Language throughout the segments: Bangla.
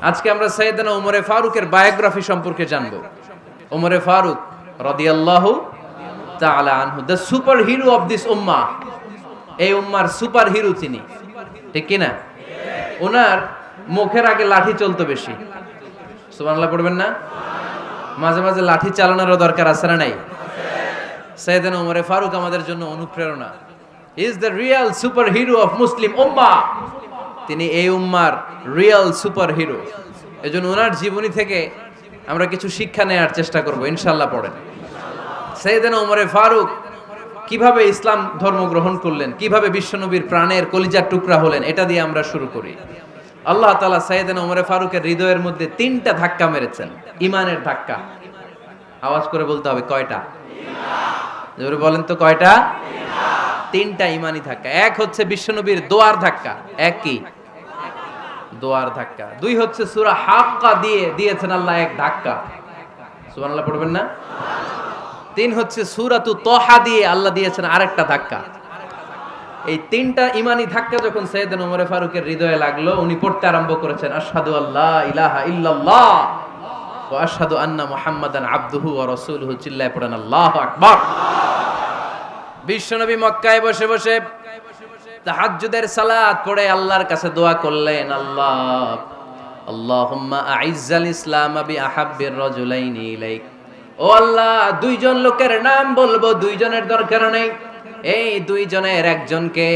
আজকে আমরা সাইয়েদনা ওমরে ফারুকের বায়োগ্রাফি সম্পর্কে জানব। ওমরে ফারুক রাদিয়াল্লাহু তাআলা আনহু, the super hero of this উম্মাহ। এই উম্মার সুপার হিরো তিনি, ঠিক কি না? ওনার মুখের আগে লাঠি চলতো বেশি। সুবহানাল্লাহ পড়বেন না? মাঝে মাঝে লাঠি চালানোরও দরকার আছে না নাই? সাইয়েদনা ওমরে ফারুক আমাদের জন্য অনুপ্রেরণা। He is the real super hero of Muslim উম্মাহ। তিনি এই উম্মার রিয়েল সুপার হিরো। এজন্য ওনার জীবনী থেকে আমরা কিছু শিক্ষা নেওয়ার চেষ্টা করব ইনশাআল্লাহ। পড়েন সাইয়েদনা ওমরে ফারুক কিভাবে ইসলাম ধর্ম গ্রহণ করলেন, কিভাবে বিশ্বনবীর প্রাণের কলিজার টুকরা হলেন, এটা দিয়ে আমরা শুরু করি। আল্লাহ তাআলা সাইয়েদনা ওমরে ফারুকের হৃদয়ের মধ্যে 3টা ধাক্কা মেরেছেন, ইমানের ধাক্কা। আওয়াজ করে বলতে হবে কয়টা? জোরে বলেন তো কয়টা? 3টা ইমানি ধাক্কা। এক হচ্ছে বিশ্বনবীর দোয়ার ধাক্কা। এক কি? দোয়ার ধাক্কা। 2 হচ্ছে সূরা হাক্কা দিয়ে দিয়েছেন আল্লাহ এক ধাক্কা। সুবহানাল্লাহ পড়বেন না? 3 হচ্ছে সূরাতু তাহা দিয়ে আল্লাহ দিয়েছেন আরেকটা ধাক্কা। এই 3টা ইমানি ধাক্কা যখন সাইয়েদনা ওমরে ফারুকের হৃদয়ে লাগলো, উনি পড়তে আরম্ভ করেছেন আশহাদু আল্লা ইলাহা ইল্লাল্লাহ ওয়া আশহাদু আন্না মুহাম্মাদান আবদুহু ওয়া রাসূলুহু। চিল্লায়ে পড়েন আল্লাহু আকবার। বিশ্বনবী মক্কায় বসে বসে তাহাজ্জুদের সালাত পড়ে আল্লাহর কাছে দোয়া করলেন, আল্লাহুম্মা আইজ্জাল ইসলাম বিআহাব্বির রাজুলাইনি ইলাইক। ও আল্লাহ, 2 জন লোকের নাম বলবো, 2 জনের দরকার নেই। এই 2 জনের একজনকে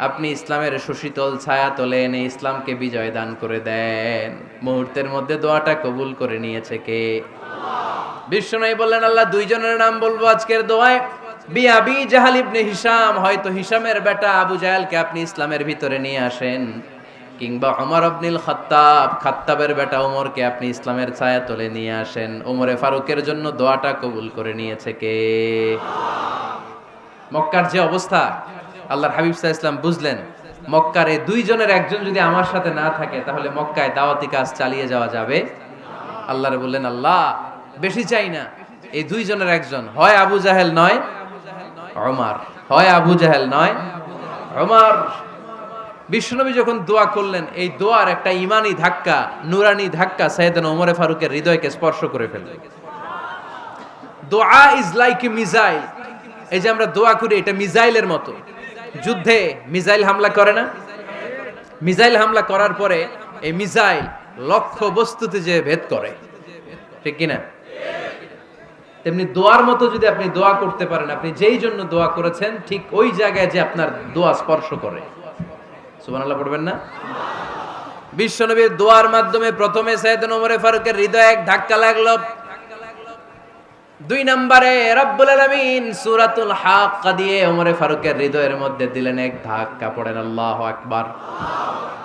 আপনি ইসলামের সুশীতল ছায়া তলে এনে ইসলামকে বিজয় দান করে দেন। মুহূর্তের মধ্যে দোয়াটা কবুল করে নিয়েছে কে? বিশ্বনবী বললেন, আল্লাহ 2 জনের নাম বলবো আজকের দোয়ায়। আবি জাহাল ইবনে হিশাম, হয়তো হিশামের বেটা আবু জাহেলকে আপনি ইসলামের ভিতরে নিয়ে আসেন, কিংবা ওমর ইবনুল খাত্তাব, খাত্তাবের বেটা ওমরকে আপনি ইসলামের ছায়া তলে নিয়ে আসেন। ওমরে ফারুকের জন্য দোয়াটা কবুল করে নিয়েছে কে? মক্কার যে অবস্থা, আল্লাহর হাবিব সাল্লাল্লাহু আলাইহি ওয়াসাল্লাম বুঝলেন মক্কার এই 2 জনের একজন যদি আমার সাথে না থাকে তাহলে মক্কায় দাওয়াতি কাজ চালিয়ে যাওয়া যাবে। আল্লাহরে বললেন, আল্লাহ বেশি চাই না, এই 2 জনের একজন, হয় আবু জাহেল নয় ওমর, হয় আবু জাহেল নয় ওমর। বিশ্বনবী যখন দোয়া করলেন, এই দোয়ার একটা ইমানি ধাক্কা, নুরানি ধাক্কা সাইয়েদনা ওমরে ফারুকের হৃদয়কে স্পর্শ করে ফেলল। দোয়া ইজ লাইক এ মিসাইল। এই যে আমরা দোয়া করি, এটা মিসাইলের মতো। যুদ্ধে মিসাইল হামলা করে না? মিসাইল হামলা করার পরে এই মিসাইল লক্ষ্য বস্তুতে যে ভেদ করে, ঠিক কিনা? তেমনি দোয়ার মতো যদি আপনি দোয়া করতে পারেন, আপনি যেই জন্য দোয়া করেছেন ঠিক ওই জায়গায় যে আপনার দোয়া স্পর্শ করে। সুবহানাল্লাহ পড়বেন না? বিশ্বনবীর দোয়ার মাধ্যমে প্রথমে সাইয়েদনা ওমরে ফারুকের হৃদয়ে এক ধাক্কা লাগলো। 2 নম্বরে রব্বুল আলামিন সূরাতুল হাক্কা দিয়ে ওমরে ফারুকের হৃদয়ের মধ্যে দিলেন এক ধাক্কা। পড়েন আল্লাহু আকবার।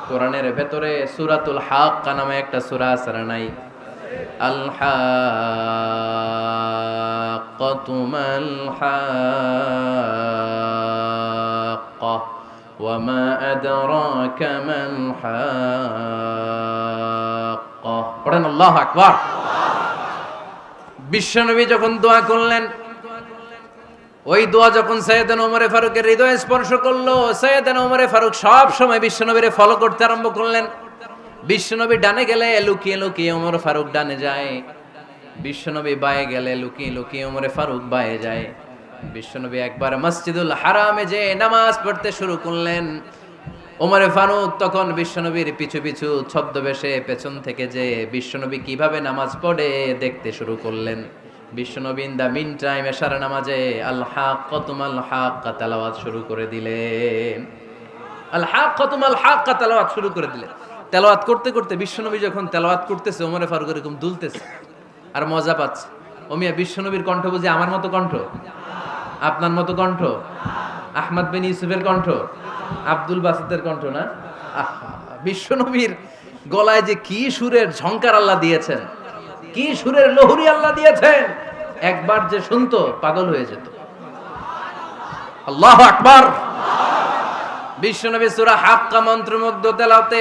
কোরআনের ভেতরে সূরাতুল হাক্কা নামে একটা সূরা আছে না নাই? আল হাক্কাতু মাল হাক্কা ওয়া মা আদরাকা মাল হাক্কা। পড়েন আল্লাহু আকবার। বিশ্বনবী যখন দোয়া করলেন, ওই দোয়া যখন সাইয়েদনা ওমরে ফারুকের হৃদয়ে স্পর্শ করলো, সাইয়েদনা ওমরে ফারুক সব সময় বিশ্বনবীরে ফলো করতে আরম্ভ করলেন। বিশ্বনবী ডানে গেলে লুকিয়ে লুকিয়ে ওমর ফারুক ডানে যায়, বিশ্বনবী বায়ে গেলে লুকিয়ে লুকিয়ে ওমরে ফারুক বায়ে যায়। বিশ্বনবী একবার মসজিদুল হারামে যে নামাজ পড়তে শুরু করলেন, ওমরে ফারুক তখন বিশ্বনবীর পিছু পিছু ছদ্মবেশে পেছন থেকে যে বিশ্বনবী কিভাবে নামাজ পড়ে দেখতে শুরু করলেন। বিশ্বনবী ইন দা মিন টাইম এশার নামাজে আল হাক্কাতু মাল হাক্কা তেলাওয়াত শুরু করে দিলেন। আল হাক্কাতু মাল হাক্কা তেলাওয়াত শুরু করে দিলেন। তেলাওয়াত করতে করতে বিশ্বনবী যখন তেলাওয়াত করতেছে, ওমরে ফারুক এরকম দুলতেছে আর মজা পাচ্ছে। ও মিয়া, বিশ্বনবীর কণ্ঠ বুঝি আমার মতো কণ্ঠ? আপনার মতো কণ্ঠ? আহমদ বিন ইউসুফের কণ্ঠ? আব্দুল বাসিতের কণ্ঠ না? বিশ্বনবীর গলায় যে কি সুরের ঝংকার আল্লাহ দিয়েছেন, কি সুরের লহরী আল্লাহ দিয়েছেন, একবার যে শুনতো পাগল হয়ে যেত। আল্লাহু আকবার। বিশ্বনবী সূরা হাক্কা মন্ত্রমুগ্ধ তেলাওয়াতে,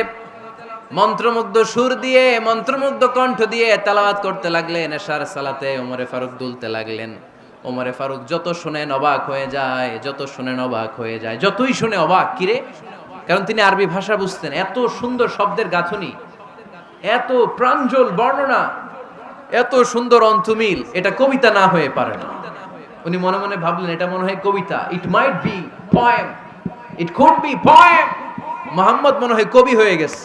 মন্ত্রমুগ্ধ সুর দিয়ে, মন্ত্রমুগ্ধ কণ্ঠ দিয়ে তেলাওয়াত করতে লাগলেন। এশার সালাতে ওমরে ফারুক দুলতে লাগলেন। ওমরে ফারুক যত শুনেন অবাক হয়ে যায়, যত শুনেন অবাক হয়ে যায়, যতই শুনে অবাক। কিরে? কারণ তিনি আরবি ভাষা বুঝতেন। এত সুন্দর শব্দের গাঁথনি, এত প্রাঞ্জল বর্ণনা, এত সুন্দর অন্তমিল, এটা কবিতা না হয়ে পারে না। উনি মনে মনে ভাবলেন এটা মনে হয় কবিতা, it might be poem, it could be poem. Muhammad মনে হয় কবি হয়ে গেছে,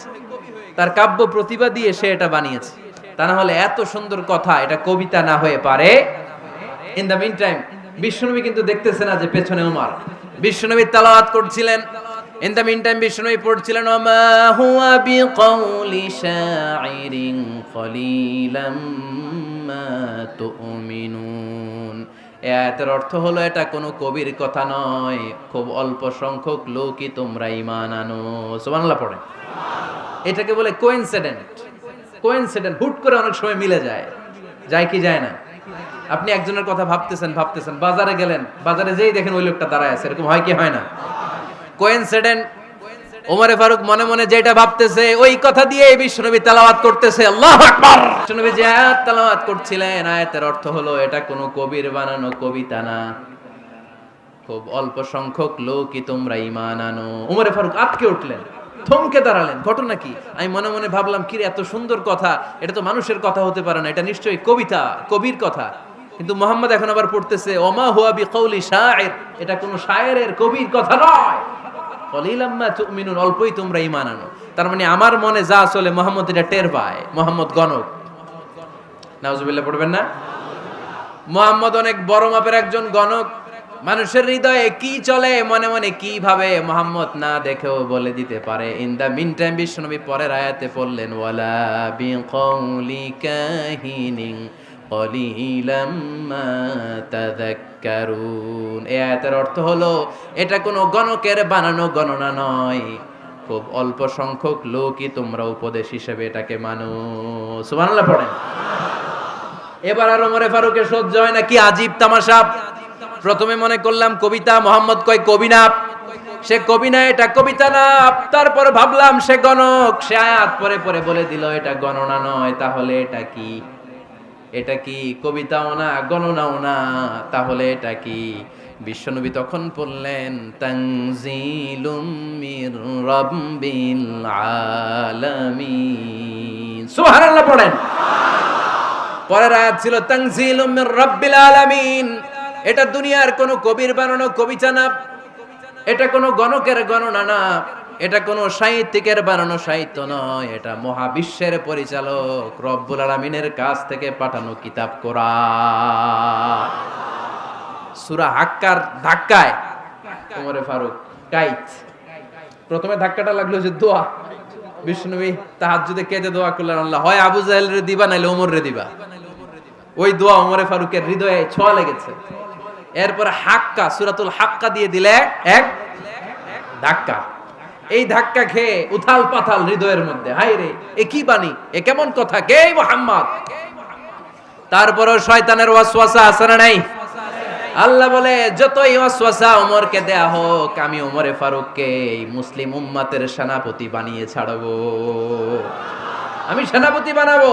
তার কাব্য প্রতিভা দিয়ে সে এটা বানিয়েছে। তা না হলে এত সুন্দর কথা এটা কবিতা না হয়ে পারে। ইন দ্য মিন টাইম বিশ্বনবী কিন্তু দেখতেছে না যে পেছনে ওমর। বিশ্বনবী তেলাওয়াত করছিলেন, ইন দ্য মিন টাইম বিশ্বনবী পড়ছিলেন ওমা হুয়া বিকাউলি শাইরিন কলিলাম মা তুমিনুন। এই আয়াতের অর্থ হলো এটা কোনো কবির কথা নয়, খুব অল্প সংখ্যক লোকই তোমরা ঈমান আনো। সুবহানাল্লাহ পড়ে। এটাকে বলে কোইন্সিডেন্ট। কোইন্সিডেন্ট, হুট করে অনেক সময় মিলে যায়, যায় কি যায় না? আপনি একজনের কথা ভাবতেছেন ভাবতেছেন, বাজারে গেলেন, বাজারে যেই দেখেন ওই লোকটা দাঁড়ায় আছে, এরকম হয় কি হয় না? কোইন্সিডেন্ট। ওমরে ফারুক মনে মনে যেটা ভাবতেছে ওই কথা দিয়ে বিশ্বনবী তেলাওয়াত করতেছে, আল্লাহু আকবার। বিশ্বনবী যে আয়াত তেলাওয়াত করছিলেন, আয়াতের অর্থ হলো এটা কোনো কবির বানানো কবিতা না, খুব অল্প সংখ্যক লোকই তোমরা ঈমান আনো। ওমরে ফারুক আটকে উঠলেন, থমকে দাঁড়ালেন। ঘটনা কি? আমি মনে মনে ভাবলাম কি রে, এত সুন্দর কথা, এটা তো মানুষের কথা হতে পারে না, এটা নিশ্চয়ই কবিতা, কবির কথা। কিন্তু মুহাম্মদ এখন আবার পড়তেছে ওমা হুয়া বিকাউলি শাইর, এটা কোনো শায়েরের কবির কথা নয়। কলিলাম মা তুমিনুন, অল্পই তোমরা ঈমান আনো। তার মানে আমার মনে যা চলে মুহাম্মদ এটা টের পায়। মুহাম্মদ গণক। নাউজুবিল্লাহ পড়বেন না? মুহাম্মদ অনেক বড় মাপের একজন গণক। মানুষের হৃদয়ে কি চলে, মনে মনে কি ভাবে, মুহাম্মদ না দেখেও বলে দিতে পারে। ইন দা মিন টাইম বিশ্বনবী পরের আয়াতে পড়লেন ওয়ালা বিকাউলি কাহিনিন কলিলাম মা তাযাক্কারুন। এই আয়াতের অর্থ হলো এটা কোনো গণকের বানানো গণনা নয়, খুব অল্প সংখ্যক লোকই তোমরা উপদেশ হিসেবে এটাকে মানো। সুবহানাল্লাহ পড়েন। এবার আর ওমরে ফারুকের সহ্য হয় না, কি আজীব তামাশা। প্রথমে মনে করলাম কবিতা, মুহাম্মদ কয় কবি না, সে কবি না, এটা কবিতা না। তারপর ভাবলাম সে গণক, সে আয়াত পরে পরে বলে দিল এটা গণনা নয়, তাহলে এটা কি? এটা কি কবিতাও না, গণনাও না, তাহলে এটা কি? বিশ্বনবী তখন পড়লেন তানজিলুম মির রাব্বিল আলামিন। সুবহানাল্লাহ পড়েন। পরের আয়াত ছিল তানজিলুম মির রাব্বিল আলামিন। এটা দুনিয়ার কোনো কবির বানানো কবিতা না, এটা কোনো গণকের গণনা না, এটা কোনো সাহিত্যিকের বানানো সাহিত্য নয়, এটা মহাবিশ্বের পরিচালক রব্বুল আলামিনের কাছ থেকে পাঠানো কিতাব কোরআন। সূরা হাক্কার ধাক্কায় ওমরে ফারুক কাইত। প্রথমে ধাক্কাটা লাগলো যে দোয়া। বিশ্বনবী তাহাজ্জুদে কেঁদে দোয়া করলেন, আল্লাহ হয় আবু জাহেল রে দিবা নাইলে ওমর রে দিবা। ওই দোয়া ওমরে ফারুকের হৃদয়ে ছোঁয়া লেগেছে। এরপর হাক্কা, সূরাতুল হাক্কা দিয়ে দিলে এক ধাক্কা। এই ধাক্কা খেয়ে উথাল পাথাল হৃদয়ের মধ্যে, হায় রে এ কি বাণী, এ কেমন কথা, কে মুহাম্মদ? তারপরও শয়তানের ওয়াসওয়াসা আছে না নাই? আল্লাহ বলে যতই ওয়াসওয়াসা ওমরকে দেয়া হোক, আমি ওমরে ফারুককে এই মুসলিম উম্মতের সেনাপতি বানিয়ে ছাড়বো, আমি সেনাপতি বানাবো।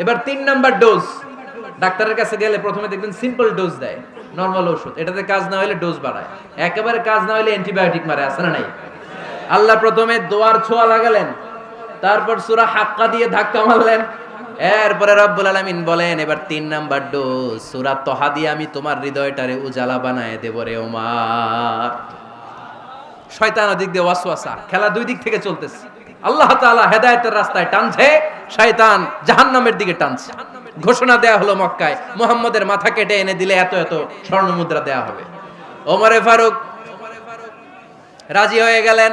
এবার 3 নাম্বার ডোজ। ডাক্তারের কাছে গেলে প্রথমে দেখবেন সিম্পল ডোজ দেয়, নরমাল ওষুধ, এটাতে কাজ না হলে ডোজ বাড়ায়, একেবারে কাজ না হলে অ্যান্টিবায়োটিক মারে, আছে না নাই? আল্লাহ প্রথমে দোয়ার ছোঁয়া লাগালেন, তারপর সূরা হাক্কা দিয়ে ধাক্কা মারলেন, এরপরে রব্বুল আলামিন বলেন এবার 3 নাম্বার ডোজ সূরা তহা দিয়ে আমি তোমার হৃদয়টারে উজালা বানায় দেব রে ওমর। শয়তান ওদিক দিয়ে ওয়াসওয়াসা, খেলা দুই দিক থেকে চলতেছে। আল্লাহ তাআলা হেদায়েতের রাস্তায় টানছে, শয়তান জাহান্নামের দিকে টানছে। ঘোষণা দেয়া হলো মক্কায়, মুহাম্মদের মাথা কেটে এনে দিলে এত এত স্বর্ণ মুদ্রা দেয়া হবে। ওমরে ফারুক রাজি হয়ে গেলেন,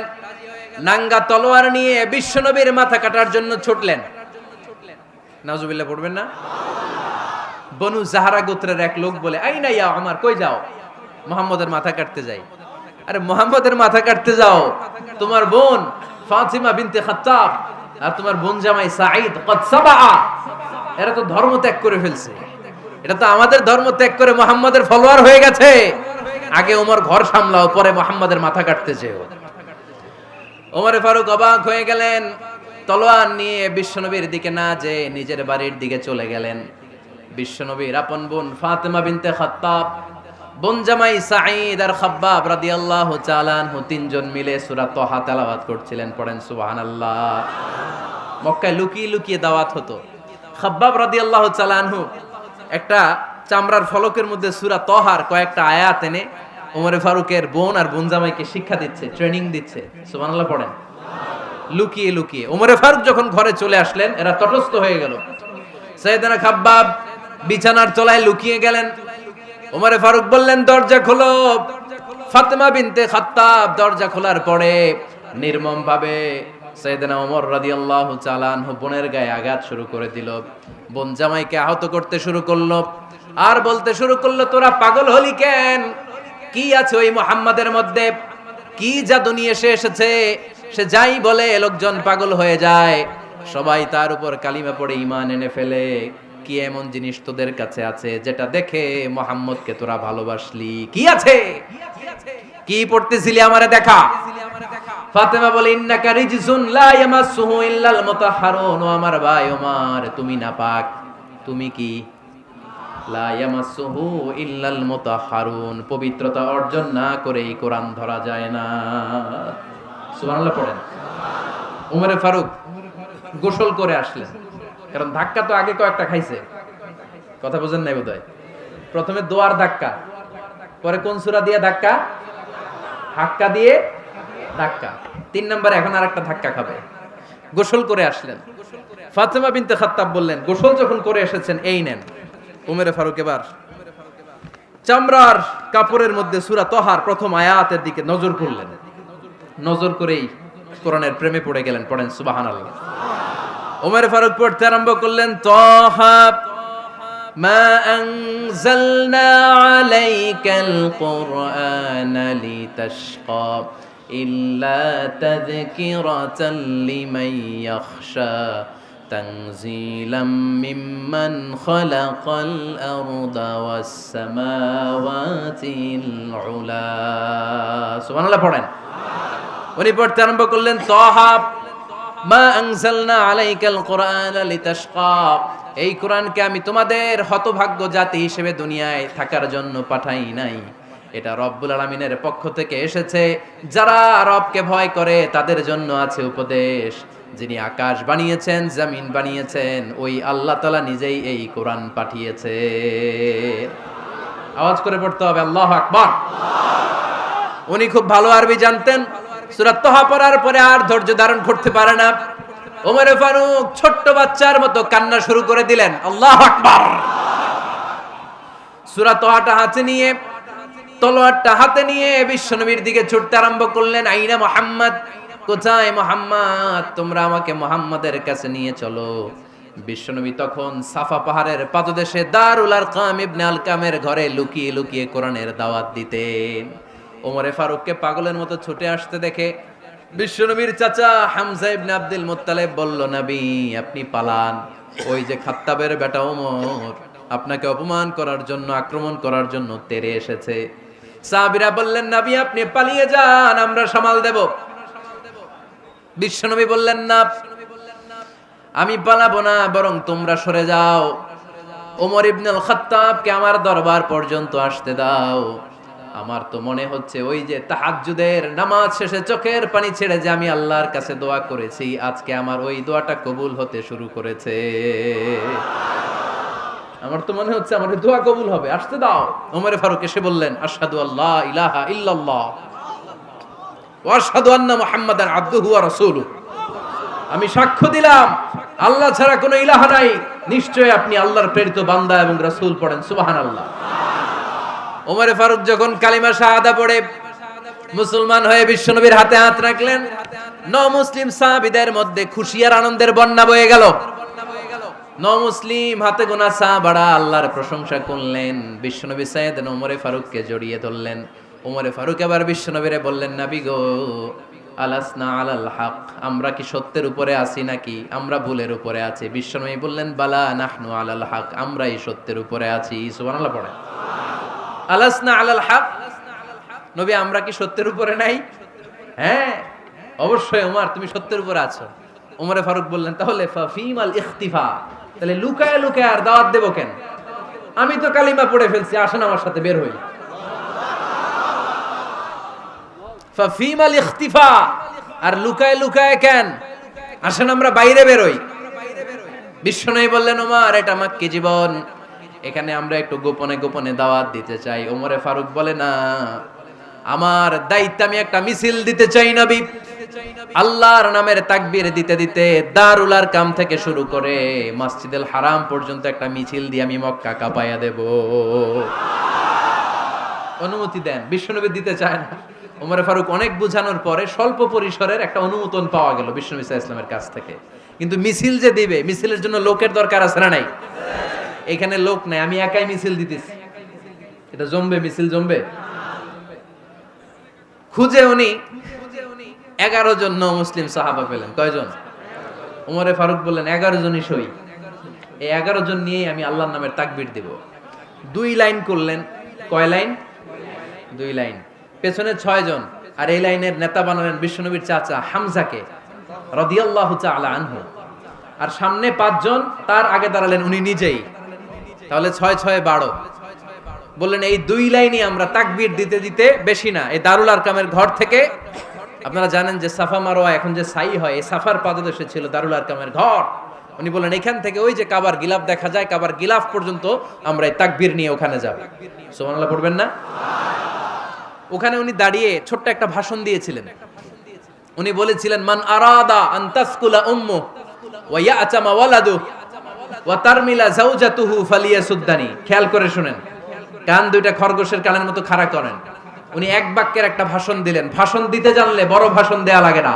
নাঙ্গা তলোয়ার নিয়ে বিশ্বনবীর মাথা কাটার জন্য ছুটলেন। নাউজুবিল্লাহ পড়বেন না? বনু জাহরা গোত্রের এক লোক বলে, আইনা ইয়া ওমর, কই যাও? মুহাম্মদের মাথা কাটতে যাই। আরে মুহাম্মদের মাথা কাটতে যাও? তোমার বোন ফাতিমা বিনতে খাত্তাব আর তোমার বোন জামাই সাঈদ কদ সাবা, এরা তো ধর্ম ত্যাগ করে ফেলছে, এটা তো আমাদের ধর্ম ত্যাগ করে মুহাম্মদের ফলোয়ার হয়ে গেছে। আগে ওমর ঘর সামলাও, পরে মুহাম্মদের মাথা কাটতে যেও। ওমরে ফারুক অবাক হয়ে গেলেন, তলোয়ার নিয়ে বিশ্বনবীর দিকে না যেয়ে নিজের বাড়ির দিকে চলে গেলেন। বিশ্বনবীর আপন বোন ফাতিমা বিনতে খাত্তাব, বোন জামাই সাঈদ আর খাব্বাব রাদিয়াল্লাহু তাআলা আনহু, তিনজন মিলে সূরা তহা তেলাওয়াত করছিলেন। পড়েন সুবহানাল্লাহ। মক্কায় লুকিয়ে লুকিয়ে দাওয়াত হতো। খাব্বাব রাদিয়াল্লাহু তাআলা আনহু একটা চামড়ার ফলকের মধ্যে সূরা তহার কয়েকটা আয়াত এনে ওমরে ফারুকের বোন আর বোন জামাইকে শিক্ষা দিচ্ছে, ট্রেনিং দিচ্ছে। সুবহানাল্লাহ পড়েন। লুকিয়ে লুকিয়ে ওমরে ফারুক যখন ঘরে চলে আসলেন, এরা তটস্থ হয়ে গেল। সাইয়েদনা খাব্বাব বিছানার তলায় লুকিয়ে গেলেন। ওমরে ফারুক বললেন, দরজা খোলো। ফাতেমা বিনতে খাত্তাব দরজা খোলার পরে নির্মম ভাবে সাইয়েদনা ওমর রাদিয়াল্লাহু তাআলা আনহু বোনের গায়ে আঘাত শুরু করে দিল। বোন জামাইকে আহত করতে শুরু করলো আর বলতে শুরু করলো, তোরা পাগল হলি কেন? কি আছে ওই মুহাম্মাদের মধ্যে? কি জাদু নিয়ে এসেছে? সে যাই বলে লোকজন পাগল হয়ে যায়, সবাই তার উপর কালিমা পড়ে ঈমান এনে ফেলে। কি এমন জিনিস তোদের কাছে আছে যেটা দেখে মুহাম্মদকে তোরা ভালোবাসলি? কি আছে? কি পড়তেছিলি আমারে দেখা। ফাতেমা বলে, ইন্নাকা রিজসুন লা ইয়ামাসসুহু ইল্লাল মুতাহহারুন। ও আমার ভাই ওমর, তুমি নাপাক। তুমি কি? লা ইয়ামাসসুহু ইল্লাল মুতাহহারুন, পবিত্রতা অর্জন না করে এই কোরআন ধরা যায় না। সুবহানাল্লাহ পড়েন। ওমরে ফারুক গোসল করে আসলেন, কারণ ধাক্কা তো আগে কয়েকটা খাইছে। কথা বুঝেন নাই বোধহয়। প্রথমে দোয়ার ধাক্কা, পরে কোন সূরা দিয়ে ধাক্কা? হাক্কা দিয়ে ধাক্কা। 3 নম্বরে এখন আরেকটা ধাক্কা খাবে। গোসল করে আসলেন। ফাতেমা বিনতে খাত্তাব বললেন, গোসল যখন করে এসেছেন, এই নেন। ওমরে ফারুক এবার চামড়ার কাপড়ের মধ্যে সূরা তহার প্রথম আয়াতের দিকে নজর করলেন। নজর করেই কোরআনের প্রেমে পড়ে গেলেন। পড়েন সুবহানাল্লাহ। ওমরে ফারুক পড়তে আরম্ভ করলেন, তহা মা আনজালনা আলাইকাল কুরআনা লিতাশকা ইল্লা তাযকিরাতাল লিমান ইয়াখশা তানজিলাম মিম্মান খালাকাল আরদা ওয়াস সামাওয়াতিল উলা। সুবহানাল্লাহ পড়েন। উনি পড়তে আরম্ভ করলেন, তহা মা আনজালনা আলাইকাল কুরআনা লিতাশকা, এই কোরআনকে আমি তোমাদের হতভাগ্য জাতি হিসেবে দুনিয়ায় থাকার জন্য পাঠাই নাই। এটা রব্বুল আলামিনের পক্ষ থেকে এসেছে। যারা রবকে ভয় করে তাদের জন্য আছে উপদেশ। যিনি আকাশ বানিয়েছেন, জমিন বানিয়েছেন, ওই আল্লাহ তাআলা নিজেই এই কোরআন পাঠিয়েছে। আওয়াজ করে পড়তে হবে, আল্লাহু আকবার। উনি খুব ভালো আরবি জানতেন। সূরা তহা পড়ার পরে আর ধৈর্য ধারণ করতে পারে না। ওমরে ফারুক ছোট্ট বাচ্চার মতো কান্না শুরু করে দিলেন। আল্লাহু আকবার। সূরা তহাটা হাতে নিয়ে, তলোয়ারটা হাতে নিয়ে বিশ্বনবীর দিকে ছুটতে আরম্ভ করলেন। আইনা মুহাম্মদ, কোথায় মুহাম্মদ? তোমরা আমাকে মুহাম্মাদের কাছে নিয়ে চলো। বিশ্বনবী তখন সাফা পাহাড়ের পাদদেশে দারুল আরকাম ইবনে আলকামের ঘরে লুকিয়ে লুকিয়ে কোরআনের দাওয়াত দিতেন। ওমরে ফারুককে পাগলের মতো ছুটে আসতে দেখে বিশ্বনবীর চাচা হামজা ইবনে আব্দুল মুত্তালিব বলল, নবী আপনি পালান। ওই যে খাত্তাবের বেটা ওমর আপনাকে অপমান করার জন্য, আক্রমণ করার জন্য তেড়ে এসেছে। সাহাবীরা বললেন, নবী আপনি পালিয়ে যান, আমরা সামাল দেব। বিশ্বনবী বললেন, না আমি পালাবো না, বরং তোমরা সরে যাও। ওমর ইবনুল খাত্তাবকে আমার দরবার পর্যন্ত আসতে দাও। আমার তো মনে হচ্ছে ওই যে তাহাজ্জুদের নামাজ শেষে চোখের পানি ছেড়ে যে আমি আল্লাহর কাছে দোয়া করেছি, আজকে আমার ওই দোয়াটা কবুল হতে শুরু করেছে। আমার তো মনে হচ্ছে আমার দোয়া কবুল হবে, আসতে দাও। ওমর ফারুক এসে বললেন, আশহাদু আল্লা ইলাহা ইল্লাল্লাহ ওয়া আশহাদু আন্না মুহাম্মাদান আবদুহু ওয়া রাসূলুহু, আমি সাক্ষ্য দিলাম আল্লাহ ছাড়া কোনো ইলাহ নাই, নিশ্চয়ই আপনি আল্লাহর প্রেরিত বান্দা এবং রাসূল। পড়েন সুবহানাল্লাহ। ওমর ফারুক যখন কালিমা শাহাদা পড়ে মুসলমান হয়ে বিশ্বনবীর হাতে হাত রাখলেন, মুসলিম সাহাবীদের মধ্যে খুশি আর আনন্দের বন্যা বয়ে গেল। মুসলিম হাতে গোনা সাহাবারা আল্লাহর প্রশংসা করলেন। বিশ্বনবী সাইয়েদনা ওমর ফারুককে জড়িয়ে ধরলেন। ওমর ফারুক এবার বিশ্বনবীরে বললেন, নবী গো, আলাসনা আলাল হক, আমরা কি সত্যের উপরে আছি নাকি আমরা ভুলের উপরে আছি? বিশ্বনবী বললেন, বালা নাহনু আলাল হক, আমরাই সত্যের উপরে আছি। সুবহানাল্লাহ পড়ে। আলাসনা আলাল হক, নবী আমরা কি সত্যের উপরে নাই? হ্যাঁ অবশ্যই ওমর, তুমি সত্যের উপরে আছো। ওমরে ফারুক বললেন, তাহলে ফাফিমাল ইখতিফা, তাহলে লুকায় লুকায় আর দাওয়াত দেব কেন? আমি তো কালিমা পড়ে ফেলছি, আসেন আমার সাথে বের হই। ফাফিমাল ইখতিফা, আর লুকায় লুকায় কেন? আসেন আমরা বাইরে বেরোই। বিশ্বনবী বললেন, ওমর এটা মাক্কি জীবন, এখানে আমরা একটু গোপনে গোপনে দাওয়াত দিতে চাই। ওমরে ফারুক বলে, না, আমার দায়িত্ব, আমি একটা মিছিল দিতে চাই নবী। আল্লাহর নামের তাকবীর দিতে দিতে দারুল আরকাম থেকে শুরু করে মসজিদুল হারাম পর্যন্ত একটা মিছিল দিয়ে আমি মক্কা কাঁপায়া দেব। অনুমতি দেন। বিশ্বনবী দিতে চায় না। ওমরে ফারুক অনেক বুঝানোর পরে স্বল্প পরিসরের একটা অনুমোদন পাওয়া গেল বিশ্বনবী সাল্লাল্লাহু আলাইহি ওয়াসাল্লামের কাছ থেকে। কিন্তু মিছিল যে দিবে, মিছিলের জন্য লোকের দরকার আছে না নাই? এখানে লোক নাই, আমি একাই মিছিল দিতেছি। এটা জমবে? মিছিল জমবে? খুঁজে উনি 11 জন মুসলিম সাহাবা পেলেন। কয়জন? ওমরে ফারুক বললেন 11 জনই সই। এই 11 জন নিয়েই আমি আল্লাহর নামের তাকবীর দেব। 2 লাইন করলেন। কয় লাইন? 2 লাইন। পেছনে 6 জন, আর এই লাইনের নেতা বানালেন বিশ্বনবীর চাচা হামজাকে রাদিয়াল্লাহু তাআলা আনহু। আর সামনে 5 জন, তার আগে দাঁড়ালেন উনি নিজেই। তাহলে 6 6 12। বললেন এই 2 লাইনই আমরা তাকবীর দিতে দিতে, বেশি না, এই দারুল আরকামের ঘর থেকে, আপনারা জানেন যে সাফা মারওয়া এখন যে সাই হয়, এই সাফার পাদদেশে ছিল দারুল আরকামের ঘর। উনি বললেন এখান থেকে ওই যে কাবার গিলাফ দেখা যায়, কাবার গিলাফ পর্যন্ত আমরা এই তাকবীর নিয়ে ওখানে যাব। সুবহানাল্লাহ পড়বেন না? ওখানে উনি দাঁড়িয়ে ছোট্ট একটা ভাষণ দিয়েছিলেন। উনি বলেছিলেন, মান আরাদা আন তাসকুলা উম্মু ওয়া ইয়াতামা ওয়ালাদু ওয়া তারমিলা যাওজাতুহু ফালিয়াসুদ্দানি। খেয়াল করে শুনেন, কান দুইটা খরগোশের কানের মতো খাড়া করেন। উনি এক বাক্যের একটা ভাষণ দিলেন। ভাষণ দিতে জানলে বড় ভাষণ দেয়া লাগে না।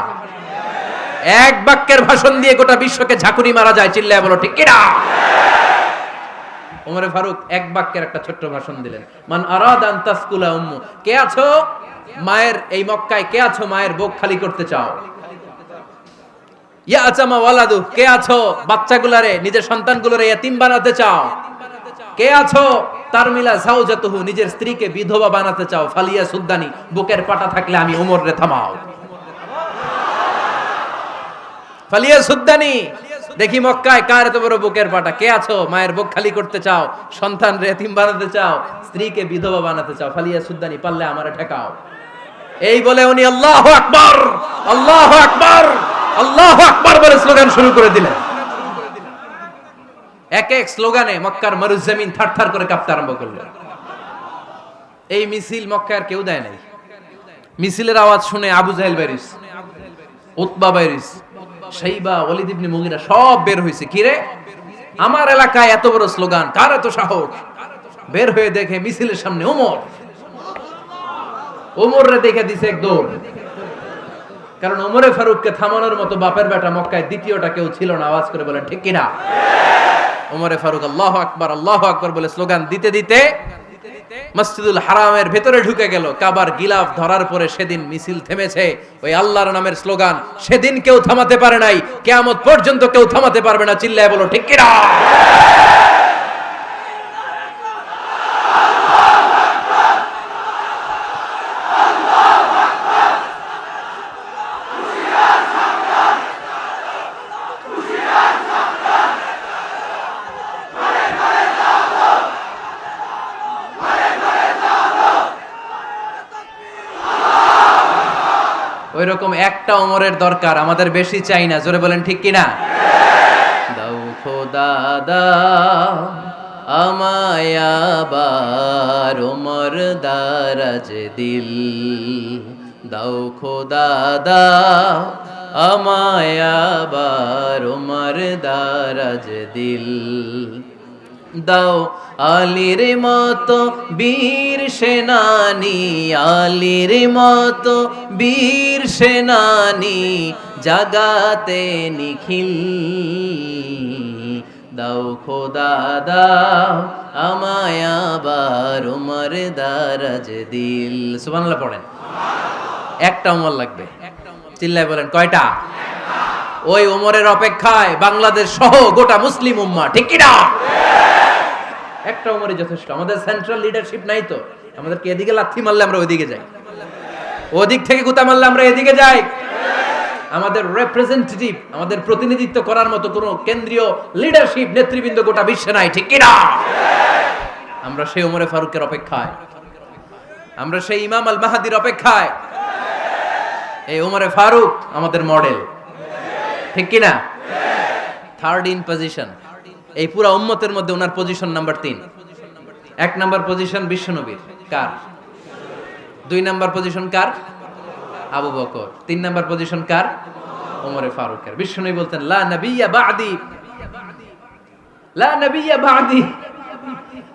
এক বাক্যের ভাষণ দিয়ে গোটা বিশ্বকে ঝাঁকুনি মারা যায়। চিল্লায় বলো ঠিক কিনা? ওমরে ফারুক এক বাক্যের একটা ছোট্ট ভাষণ দিলেন। মান আরাদা আন তাসকুলা উম্মু, কে আছো মায়ের এই মক্কায়, কে আছো মায়ের বুক খালি করতে চাও? ইয়া আচামা ওয়ালাদু, কে আছো বাচ্চাগুলারে, নিজের সন্তানগুলোরে ইয়াতিম বানাতে চাও? কে আছো তারমিলা যাওজাতুহু, নিজের স্ত্রীকে বিধবা বানাতে চাও? ফালিয়া সুদ্দানি, বুকের পাটা থাকলে আমি ওমর রে থামাও। ফালিয়া সুদ্দানি, দেখি মক্কায় কার এত বড় বুকের পাটা। কে আছো মায়ের বুক খালি করতে চাও, সন্তান রে এতিম বানাতে চাও, স্ত্রীকে বিধবা বানাতে চাও? ফালিয়া সুদ্দানি, পারলে আমারে ঠেকাও। এই বলে উনি আল্লাহু আকবার, আল্লাহু আকবার, আল্লাহু আকবার বলে স্লোগান শুরু করে দিলেন। এক এক স্লোগানে মক্কার মরুজমিন থারথার করে কাঁপতে আরম্ভ করল। এই মিছিল মক্কার কেউ দেয় নাই। মিছিলের আওয়াজ শুনে আবু জাহেল বাইরিস, উতবা বাইরিস, শাইবা, ওয়ালিদ ইবনে মুগিরা সব বের হয়েছে। কিরে, আমার এলাকায় এত বড় স্লোগান, কার এত সাহস? বের হয়ে দেখে মিছিলের সামনে ওমর। ওমর রে দেখে দিছে এক দৌড়। কারণ ওমরে ফারুককে থামানোর মতো বাপের বেটা মক্কায় দ্বিতীয়টা কেউ ছিল না। আওয়াজ করে বলেন ঠিক কিনা? ওমরে ফারুক আল্লাহু আকবার, আল্লাহু আকবার বলে স্লোগান দিতে দিতে মসজিদুল হারামের ভেতরে ঢুকে গেল। কাবার গিলাফ ধরার পরে সেদিন মিছিল থেমেছে। ওই আল্লাহর নামের স্লোগান সেদিন কেউ থামাতে পারে নাই, কিয়ামত পর্যন্ত কেউ থামাতে পারবে না। চিল্লায় বলো ঠিক কিনা? ওই রকম একটা ওমরের দরকার, আমাদের বেশি চাই না। জোরে বলেন ঠিক কিনা? দাও খোদা দাও আমায় আবার ওমর দারাজ দিল, দাও খোদা দাও আমায় আবার ওমর দারাজ দিল, দাও আলীর মতো বীর সেনানি, আলীর মতো বীর সেনানি জাগাতে নিখিল, দাও খোদা দাও আমায় আবার ওমর দারাজ দিল। সুবহানাল্লাহ পড়েন। একটা ওমর লাগবে। চিল্লায় বলেন কয়টা? ওই ওমরের অপেক্ষায় বাংলাদেশ সহ গোটা মুসলিম উম্মাহ, ঠিক কি না? একটা ওমরই যথেষ্ট। আমাদের সেন্ট্রাল লিডারশিপ নাই তো, আমাদেরকে এদিকে লাথি মারলে আমরা ওইদিকে যাই, ওদিক থেকে গুতা মারলে আমরা এদিকে যাই। আমাদের রিপ্রেজেন্টেটিভ, আমাদের প্রতিনিধিত্ব করার মতো কোনো কেন্দ্রীয় লিডারশিপ নেতৃবৃন্দ গোটা বিশ্বে নাই, ঠিক কি না? আমরা সেই ওমরে ফারুকের অপেক্ষায়, আমরা সেই ইমাম আল মাহাদির অপেক্ষায়। এই ওমরে ফারুক আমাদের মডেল। ঠিক কিনা? থার্ড ইন পজিশন, এই পুরা উম্মতের মধ্যে ওনার পজিশন নাম্বার 3। 1 নাম্বার পজিশন বিশ্বনবীর, কার? 2 নাম্বার পজিশন কার? আবু বকর। 3 নাম্বার পজিশন কার? ওমরে ফারুকের। বিশ্বনবী বলতেন লা নবিয়্যা বা'দি, লা নবিয়্যা বা'দি,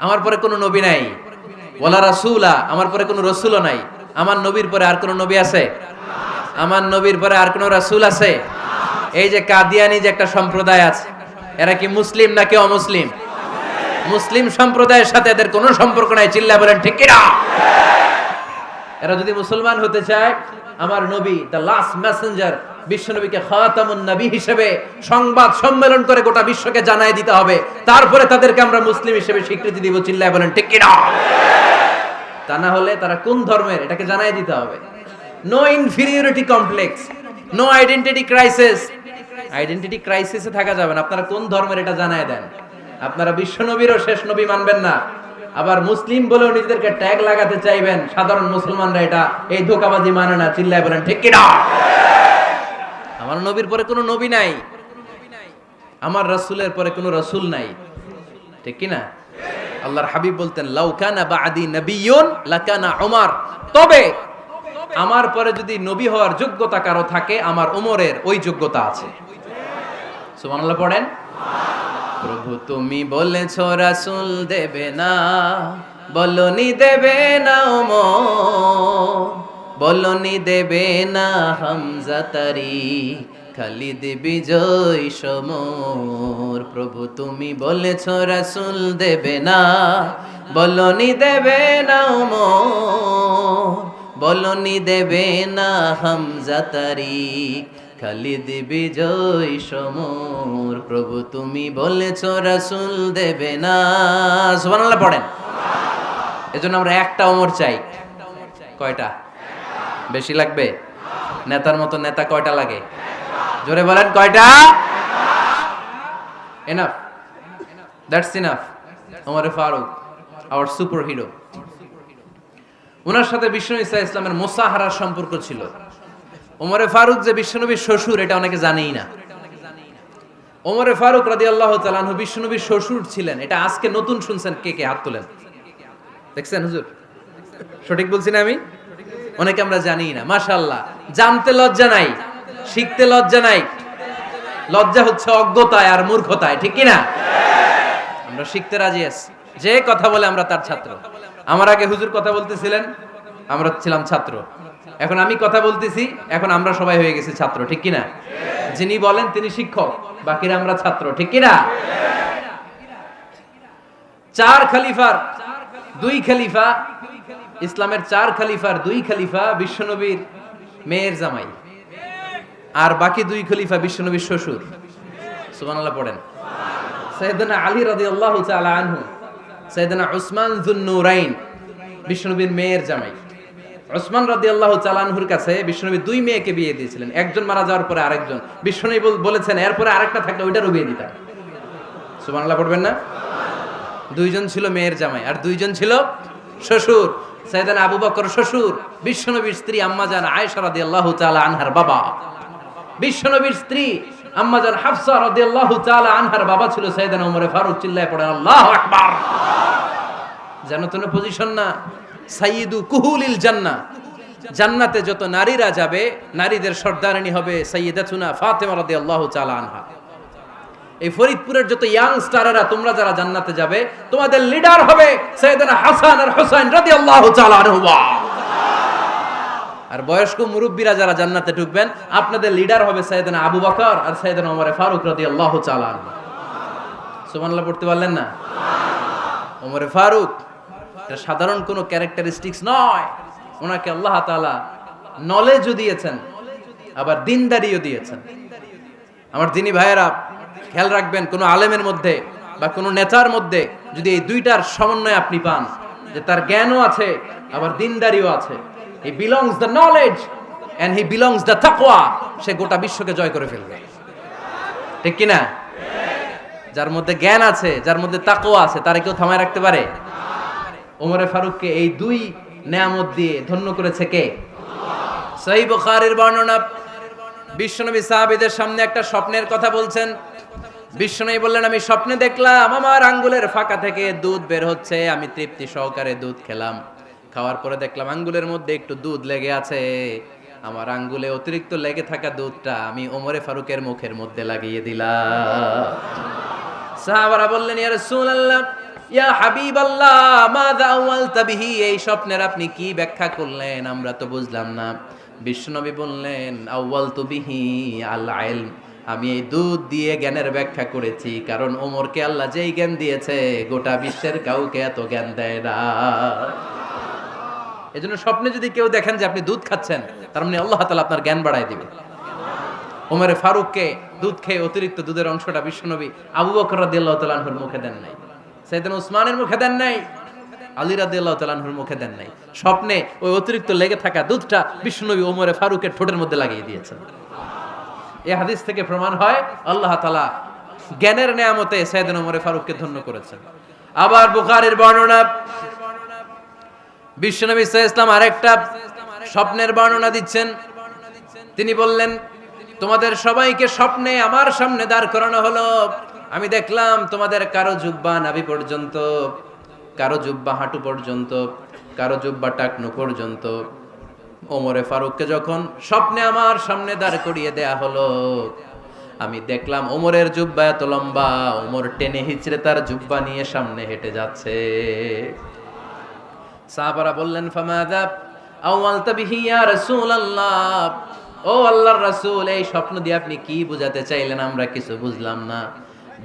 আমার পরে কোনো নবী নাই। ওয়ালা রাসূলা, আমার পরে কোনো রাসূলও নাই। আমার নবীর পরে আর কোনো নবী আছে? আমার নবীর পরে আর কোনো রাসূল আছে? এই যে কাদিয়ানি যে একটা সম্প্রদায় আছে, এরা কি মুসলিম নাকি অমুসলিম? মুসলিম সম্প্রদায়ের সাথে এদের কোনো সম্পর্ক নাই। চিল্লায় বলেন ঠিক কিনা? এরা যদি মুসলমান হতে চায়, আমার নবী দ্য লাস্ট মেসেঞ্জার বিশ্বনবীকে খাতামুন নবী হিসেবে সংবাদ সম্মেলন করে গোটা বিশ্বকে জানাই দিতে হবে, তারপরে তাদেরকে আমরা মুসলিম হিসেবে স্বীকৃতি দিব। চিল্লায় বলেন ঠিক কিনা? তা না হলে তারা কোন ধর্মের এটাকে জানাই দিতে হবে। No inferiority complex, no identity crisis. Identity ক্রাইসিসে থাকা যাবে না। আপনারা কোন ধর্মের এটা জানাই দেন। আপনারা বিশ্বনবীরও শেষ নবী মানবেন না, আবার মুসলিম বলেও নিজেদেরকে ট্যাগ লাগাতে চাইবেন। সাধারণ মুসলমানরা এটা এই ধোঁকাবাজি মানে না। চিল্লায় বলেন ঠিক কিনা? আমার নবীর পরে কোনো নবী নাই, আমার রাসূলের পরে কোনো রাসূল নাই। ঠিক কিনা? আল্লাহর হাবিব বলতেন লাউ কানা বা'দি নাবিয়্যুন লাকানা উমর, তবে আমার পরে যদি নবী হওয়ার যোগ্যতা কারো থাকে, আমার ওমরের ওই যোগ্যতা আছে। সুবহানাল্লাহ পড়েন। প্রভু তুমি বলেছো রাসূল দেবে না, বলনি দেবে না ওমর, বলনি দেবে না হামজা তারি, খালিদ বিজয় সমর। প্রভু তুমি বলেছো রাসূল দেবে না, বলনি দেবে না ওমর, বলনি দেবে না হামজা তারি, খালিদ বিজয় সমর। প্রভু তুমি বলেছো রাসূল দেবে না। সুবহানাল্লাহ পড়েন। এজন্য আমরা একটা ওমর চাই। কয়টা? বেশি লাগবে? নেতার মতো নেতা কয়টা লাগে? জোরে বলেন কয়টা? Enough, that's enough. ওমরে ফারুক আওয়ার সুপার হিরো। ওনার সাথে বিশ্বনবী সাল্লাল্লাহু আলাইহি ওয়াসাল্লামের মুসাহারার সম্পর্ক ছিল। ওমরে ফারুক যে বিশ্বনবীর শ্বশুর, এটা অনেকে জানেই না। ওমরে ফারুক রাদিয়াল্লাহু তাআলা আনহু বিশ্বনবীর শ্বশুর ছিলেন। এটা আজকে নতুন শুনছেন। কে কে হাত তোলেন? দেখছেন হুজুর? সঠিক বলছি না আমি? অনেকে আমরা জানি না। মাশাআল্লাহ, জানতে লজ্জা নাই, শিখতে লজ্জা নাই। লজ্জা হচ্ছে অজ্ঞতায় আর মূর্খতায়। ঠিক কি না? আমরা শিখতে রাজি আছি। যে কথা বলে আমরা তার ছাত্র। আমার আগে হুজুর কথা বলতেছিলেন, আমরা ছিলাম ছাত্র। এখন আমি কথা বলতেছি, এখন আমরা সবাই হয়ে গেছি ছাত্র। ঠিক কি না? যিনি বলেন তিনি শিক্ষক, বাকিরা আমরা ছাত্র। ঠিক কি না? 4 খলিফার 2 খলিফা, ইসলামের 4 খলিফার 2 খলিফা বিশ্বনবীর মেয়ের জামাই, আর বাকি 2 খলিফা বিশ্বনবীর শ্বশুর। সুবহানাল্লাহ পড়েন। সাইয়েদনা আলী রাদিয়াল্লাহু তাআলা আনহু, সাইয়েদনা উসমান যুন-নূরাইন বিশ্বনবীর মেয়ের জামাই। উসমান রাদিয়াল্লাহু তাআলা আনহুর কাছে বিশ্বনবী 2 মেয়েকে বিয়ে দিয়েছিলেন। একজন মারা যাওয়ার পরে আরেকজন। বিশ্বনবী বলেছেন এরপরে আরেকটা থাকলে ওইটারও বিয়ে দিতাম। সুবহানাল্লাহ পড়বেন না? 2 জন ছিল মেয়ের জামাই আর 2 জন ছিল শ্বশুর। সাইয়েদনা আবু বকর শ্বশুর, বিশ্বনবীর স্ত্রী আম্মাজান আয়েশা রাদিয়াল্লাহু তাআলা আনহার বাবা। বিশ্বনবীর স্ত্রী আম্মাজান হাফসা রাদিয়াল্লাহু তাআলা আনহার বাবা ছিল সাইয়েদনা ওমর ফারুক। চিল্লায় পড়েন আল্লাহু আকবার। জানো তো না পজিশন না? সাইয়্যিদু কুহুলিল জান্নাহ, জান্নাতে যত নারীরা যাবে, নারীদের সর্দারিনী হবে সাইয়্যিদাতুনা ফাতেমা রাদিয়াল্লাহু তাআলা আনহা। এই ফরিদপুরের যত ইয়াং স্টারেরা তোমরা যারা জান্নাতে যাবে, তোমাদের লিডার হবে সাইয়েদনা হাসান আর হুসাইন রাদিয়াল্লাহু তাআলা আনহুমা। আর বয়স্ক মুরব্বীরা যারা জান্নাতে ঢুকবেন, আপনাদের লিডার হবে সাইয়েদনা আবু বকর আর সাইয়েদনা ওমর ফারুক রাদিয়াল্লাহু তাআলা আনহু। সুবহানাল্লাহ পড়তে পারলেন না? ওমর ফারুক এটা সাধারণ কোনো ক্যারেক্টারিস্টিক্স নয়। ওনাকে আল্লাহ তাআলা নলেজও দিয়েছেন, আবার দিনদারিও দিয়েছেন। আমার দিনী ভাইয়েরা খেয়াল রাখবেন, কোন আলেমের মধ্যে বা কোন নেতার মধ্যে যদি এই দুইটার সমন্বয় আপনি পান, যে তার জ্ঞানও আছে আবার দিনদারিও আছে, he belongs the knowledge and he belongs the তাকওয়া, সে গোটা বিশ্বকে জয় করে ফেলবে। ঠিক কি না? যার মধ্যে জ্ঞান আছে, যার মধ্যে তাকওয়া আছে, তারে কেউ থামায় রাখতে পারে? ওমরে ফারুককে এই 2 নেয়ামত দিয়ে ধন্য করেছে কে? সহিহ বুখারীর বর্ণনা, বিশ্বনবী সাহাবীদের সামনে একটা স্বপ্নের কথা বলছেন। বিশ্বনবী বললেন, আমি স্বপ্নে দেখলাম আমার আঙ্গুলের ফাঁকা থেকে দুধ বের হচ্ছে, আমি তৃপ্তি সহকারে দুধ খেলাম। খাওয়ার পরে দেখলাম আঙ্গুলের মধ্যে একটু দুধ লেগে আছে। আমার আঙ্গুলে অতিরিক্ত লেগে থাকা দুধটা আমি ওমরে ফারুকের মুখের মধ্যে লাগিয়ে দিলাম। সাহাবারা বললেন, ইয়া রাসূলুল্লাহ, ইয়া হাবিবাল্লাহ, মাযা আওয়ালতা বিহি, এই স্বপ্নের আপনি কি ব্যাখ্যা করলেন, আমরা তো বুঝলাম না। বিশ্বনবী বললেন, আওয়ালতু বিহি আল ইলম, আমি এই দুধ দিয়ে জ্ঞানের ব্যাখ্যা করেছি, কারণ ওমরকে আল্লাহ যেই জ্ঞান দিয়েছে গোটা বিশ্বের কাউকে এত জ্ঞান দেয় না। এজন্য স্বপ্নে যদি কেউ দেখেন যে আপনি দুধ খাচ্ছেন, তার মানে আল্লাহ তাআলা আপনার জ্ঞান বাড়ায় দিবে। ওমরে ফারুককে দুধ খেয়ে অতিরিক্ত দুধের অংশটা বিশ্বনবী আবু বকর রাদিয়াল্লাহু তাআলা আনহুর মুখে দেন নাই, সাইয়েদনা উসমানের মুখে দেন নাই, আলী রাদিয়াল্লাহু তাআলা আনহুর মুখে দেন নাই। স্বপ্নে ওই অতিরিক্ত লেগে থাকা দুধটা বিশ্বনবী ওমরে ফারুকের ঠোঁটের মধ্যে লাগিয়ে দিয়েছেন। এই হাদিস থেকে প্রমাণ হয় আল্লাহ তাআলা জ্ঞানের নেয়ামতে সাইয়েদনা ওমরে ফারুককে ধন্য করেছেন। আবার বুখারীর বর্ণনা, বিশ্বনবী সাল্লাল্লাহু আলাইহি ওয়াসাল্লাম আরেকটা স্বপ্নের বর্ণনা দিচ্ছেন। তিনি বললেন, তোমাদের সবাইকে স্বপ্নে আমার সামনে দাঁড় করানো হলো। আমি দেখলাম তোমাদের কারো জুব্বা নাভি পর্যন্ত, কারো জুব্বা হাঁটু পর্যন্ত, কারো জুব্বা টাকনু পর্যন্ত। ওমরে ফারুককে যখন স্বপ্নে আমার সামনে দাঁড় করিয়ে দেয়া হলো, আমি দেখলাম ওমরের জুব্বা এত লম্বা, ওমর টেনে হিচড়ে তার জুব্বা নিয়ে সামনে হেঁটে যাচ্ছে। সাহাবারা বললেন, ফামাযা আওয়ালতা বিহি ইয়া রাসূলুল্লাহ, ও আল্লাহর রাসূল, এই স্বপ্ন দিয়ে আপনি কি বোঝাতে চাইলেন, আমরা কিছু বুঝলাম না।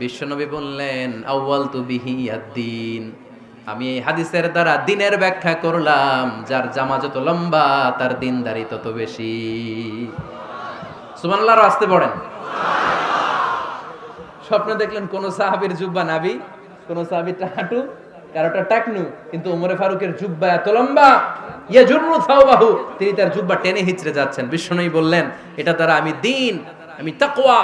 বিশ্বনবী বললেন, আউয়ালতু বিহি আদ-দীন, আমি এই হাদিসের দ্বারা দ্বীনের ব্যাখ্যা করলাম, যার জামা যত লম্বা তার দ্বীনদারি তত বেশি। সুবহানাল্লাহ, আসতে পড়েন। স্বপ্নে দেখলেন কোন সাহাবীর জুব্বা নাভি, কোন সাহাবীর হাঁটু, কারোটা টাকনু, কিন্তু ওমরে ফারুকের জুব্বা এত লম্বা, ইয়াজুরু সাওবাহু, তিনি তার জুব্বা টেনে হিচড়ে যাচ্ছেন। বিশ্বনবী বললেন, এটা দ্বারা আমি দ্বীন, আমি তাকওয়া,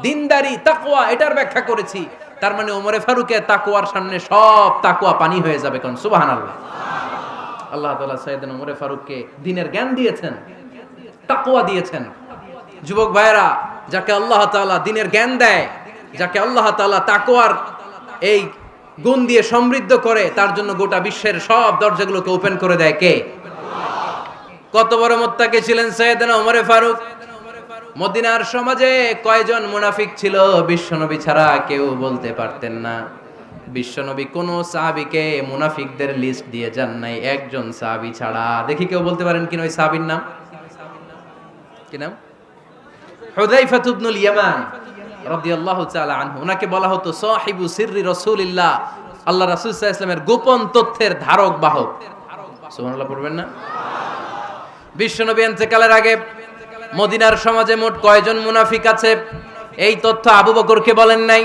দ্বীনদারি, তাকওয়া, এটার ব্যাখ্যা করেছি। তার মানে ওমরে ফারুকের তাকওয়ার সামনে সব তাকওয়া পানি হয়ে যাবে। কোন সুবহানাল্লাহ। আল্লাহ তাআলা সাইয়েদনা ওমরে ফারুককে দ্বীনের জ্ঞান দিয়েছেন, তাকওয়া দিয়েছেন। যুবক ভাইরা, যাকে আল্লাহ তাআলা দ্বীনের জ্ঞান দেয়, যাকে আল্লাহ তাআলা তাকওয়ার এই গুণ দিয়ে সমৃদ্ধ করে, তার জন্য গোটা বিশ্বের সব দরজাগুলোকে ওপেন করে দেয় কে? কত বড় মুত্তাকি ছিলেন সাইয়েদনা ওমরে ফারুক। মদিনার সমাজে কয়জন মুনাফিক ছিল বিশ্বনবী ছাড়া কেউ বলতে পারতেন না। বিশ্বনবী কোন সাহাবীকে মুনাফিকদের লিস্ট দিয়ে যান নাই, একজন সাহাবী ছাড়া। দেখি কেউ বলতে পারেন কিনা ওই সাহাবীর নাম? কি নাম? হুযায়ফা ইবনুল ইয়ামান রাদিয়াল্লাহু তাআলা আনহু। ওনাকে বলা হতো সাহিবু সিররি রাসূলিল্লাহ, আল্লাহ রাসূল সাল্লাল্লাহু আলাইহি ওয়াসাল্লামের গোপন তথ্যের ধারক বাহক। সুবহানাল্লাহ পড়বেন না? বিশ্বনবী ইন্তেকালের আগে মদিনার সমাজে মোট কয়জন মুনাফিক আছে, এই তথ্য আবু বকরকে বলেন নাই,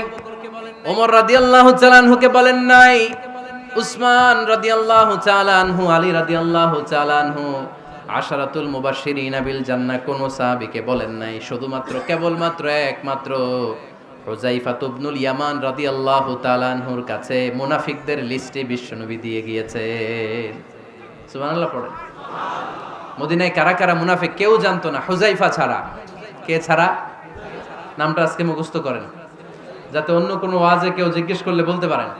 ওমর রাদিয়াল্লাহু তাআলা আনহুকে বলেন নাই, উসমান রাদিয়াল্লাহু তাআলা আনহু, আলী রাদিয়াল্লাহু তাআলা আনহু, আশারাতুল মুবাশশিরিনা বিল জান্নাহ কোন সাহাবীকে বলেন নাই। শুধুমাত্র কেবলমাত্র একমাত্র হুযায়ফা ইবনুল ইয়ামান রাদিয়াল্লাহু তাআলা আনহুর কাছে মুনাফিকদের লিস্টে বিশ্বনবী দিয়ে গিয়েছেন। সুবহানাল্লাহ পড়েন। মদিনায় কারা কারা মুনাফিক কেউ জানতো না হুযায়ফা ছাড়া। কে ছাড়া? নামটা আজকে মুখস্থ করেন, যাতে অন্য কোনো ওয়াজে কেউ জিজ্ঞেস করলে বলতে পারেন।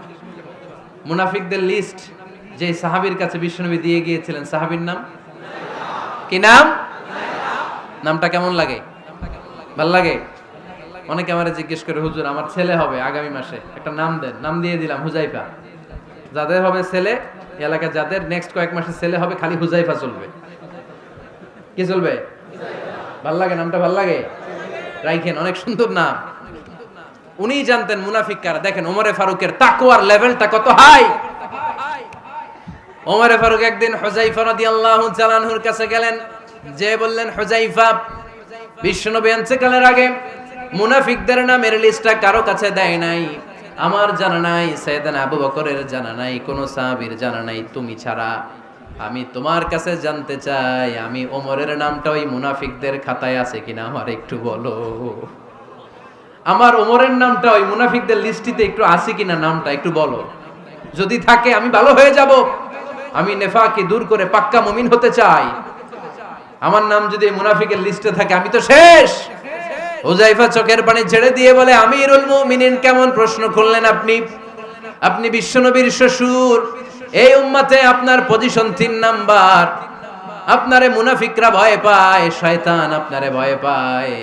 মুনাফিকদের লিস্ট যে সাহাবীর কাছে বিশ্বনবী দিয়ে গিয়েছিলেন, সাহাবীর নাম কি? নাম? নামটা কেমন লাগে? ভাল লাগে? অনেকে আমারে জিজ্ঞেস করে, হুজুর আমার ছেলে হবে আগামী মাসে, একটা নাম দেন। নাম দিয়ে দিলাম হুযায়ফা। যাদের হবে ছেলে, এলাকায় যাদের নেক্সট কয়েক মাসে ছেলে হবে, খালি হুযায়ফা চলবে। কি চলবে? ভাল লাগে? নামটা ভাল লাগে? রাইখেন, অনেক সুন্দর নাম। উনি জানতেন মুনাফিক কারা। দেখেন ওমরে ফারুকের তাকওয়ার লেভেলটা কত হাই। ওমরে ফারুক একদিন হুযায়ফা রাদিয়াল্লাহু তাআলা আনহুর কাছে গেলেন, যে বললেন, হুযায়ফা, বিশ্বনবী ইন্তেকালের আগে মুনাফিকদের নামের লিস্টটা কারো কাছে দেয় নাই, আমার জানা নাই, সাইয়েদনা আবু বকরের জানা নাই, কোন সাহাবীর জানা নাই, তুমি ছাড়া। আমি তোমার কাছে জানতে চাই, আমি ওমরের নামটা ওই মুনাফিকদের খাতায় আছে কিনা আমার একটু বলো। আমার ওমরের নামটা ওই মুনাফিকদের লিস্টিতে একটু আছে কিনা, নামটা একটু বলো। যদি থাকে আমি ভালো হয়ে যাব। আমি নেফাকি দূর করে পাক্কা মুমিন হতে চাই। আমার নাম যদি মুনাফিকের লিস্টে থাকে আমি তো শেষ। হুযায়ফা চোখের পানি ছেড়ে দিয়ে বলে, আমিরুল মুমিনিন, কেমন প্রশ্ন করলেন আপনি? আপনি বিশ্বনবীর শ্বশুর, এই উম্মতে আপনার পজিশন 3 নাম্বার। আপনারে মুনাফিকরা ভয় পায়, শয়তান আপনারে ভয় পায়।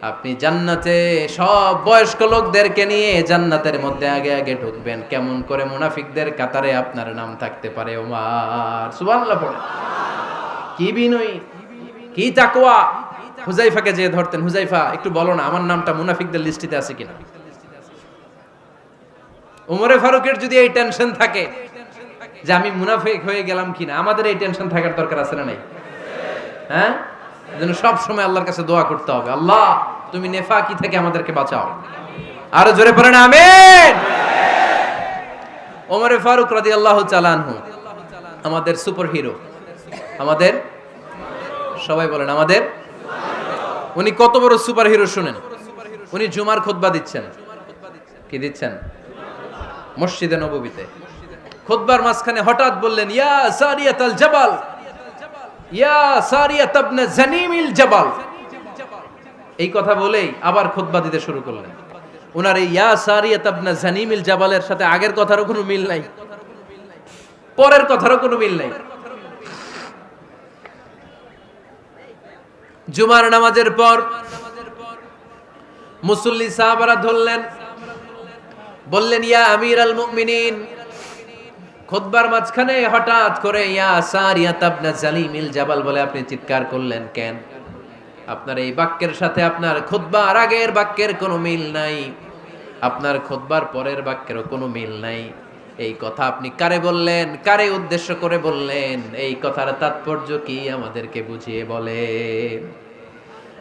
আপনি জান্নাতে সব বয়স্ক লোকদেরকে নিয়ে জান্নাতের মধ্যে আগে আগে ঢুকবেন, কেমন করে মুনাফিকদের কাতারে আপনার নাম থাকতে পারে ওমর? সুবহানাল্লাহ পড়ে। কি বিনয়ী, কি তাকওয়া। হুযায়ফাকে যে ধরতেন, হুযায়ফা একটু বলো না আমার নামটা মুনাফিকদের লিস্টিতে আছে কিনা। ওমরে ফারুকের যদি এই টেনশন থাকে যে আমি মুনাফিক হয়ে গেলাম কিনা, আমাদের এই টেনশন থাকার দরকার আছে না নাই? হ্যাঁ, এজন্য সব সময় আল্লাহর কাছে দোয়া করতে হবে, আল্লাহ তুমি নেফাকি থেকে আমাদেরকে বাঁচাও। আরো জোরে পড়েন আমিন। ওমরে ফারুক রাদিয়াল্লাহু তাআলা আনহু আমাদের সুপার হিরো, আমাদের সবাই বলেন আমাদের। উনি কত বড় সুপার হিরো শুনেন। উনি জুমার খুতবা দিচ্ছেন। কি দিচ্ছেন? মসজিদে নববীতে খুতবার মাঝখানে হঠাৎ বললেন, ইয়া সারিয়াতাল জাবাল, ইয়া সারিয়াত ইবনে জানিমিল জাবাল। এই কথা বলেই আবার খুতবা দিতে শুরু করলেন। ওনার এই ইয়া সারিয়াত ইবনে জানিমিল জাবালের সাথে আগের কথারও কোনো মিল নাই, পরের কথারও কোনো মিল নাই। জুমার নামাজের পর মুসল্লি সাহাবারা ধরলেন, বললেন, ইয়া আমিরাল মুমিনিন। খুতবার মাঝখানে হঠাৎ করে ইয়া সারিয়াত ইবনে জালিমিল জাবাল বলে আপনি চিৎকার করলেন কেন? আপনার এই বাক্যের সাথে আপনার খুতবার আগের বাক্যের কোনো মিল নাই, আপনার খুতবার পরের বাক্যেরও কোনো মিল নাই। এই কথা আপনি কারে বললেন, কারে উদ্দেশ্য করে বললেন? এই কথার তাৎপর্য কি আমাদেরকে বুঝিয়ে বলেন।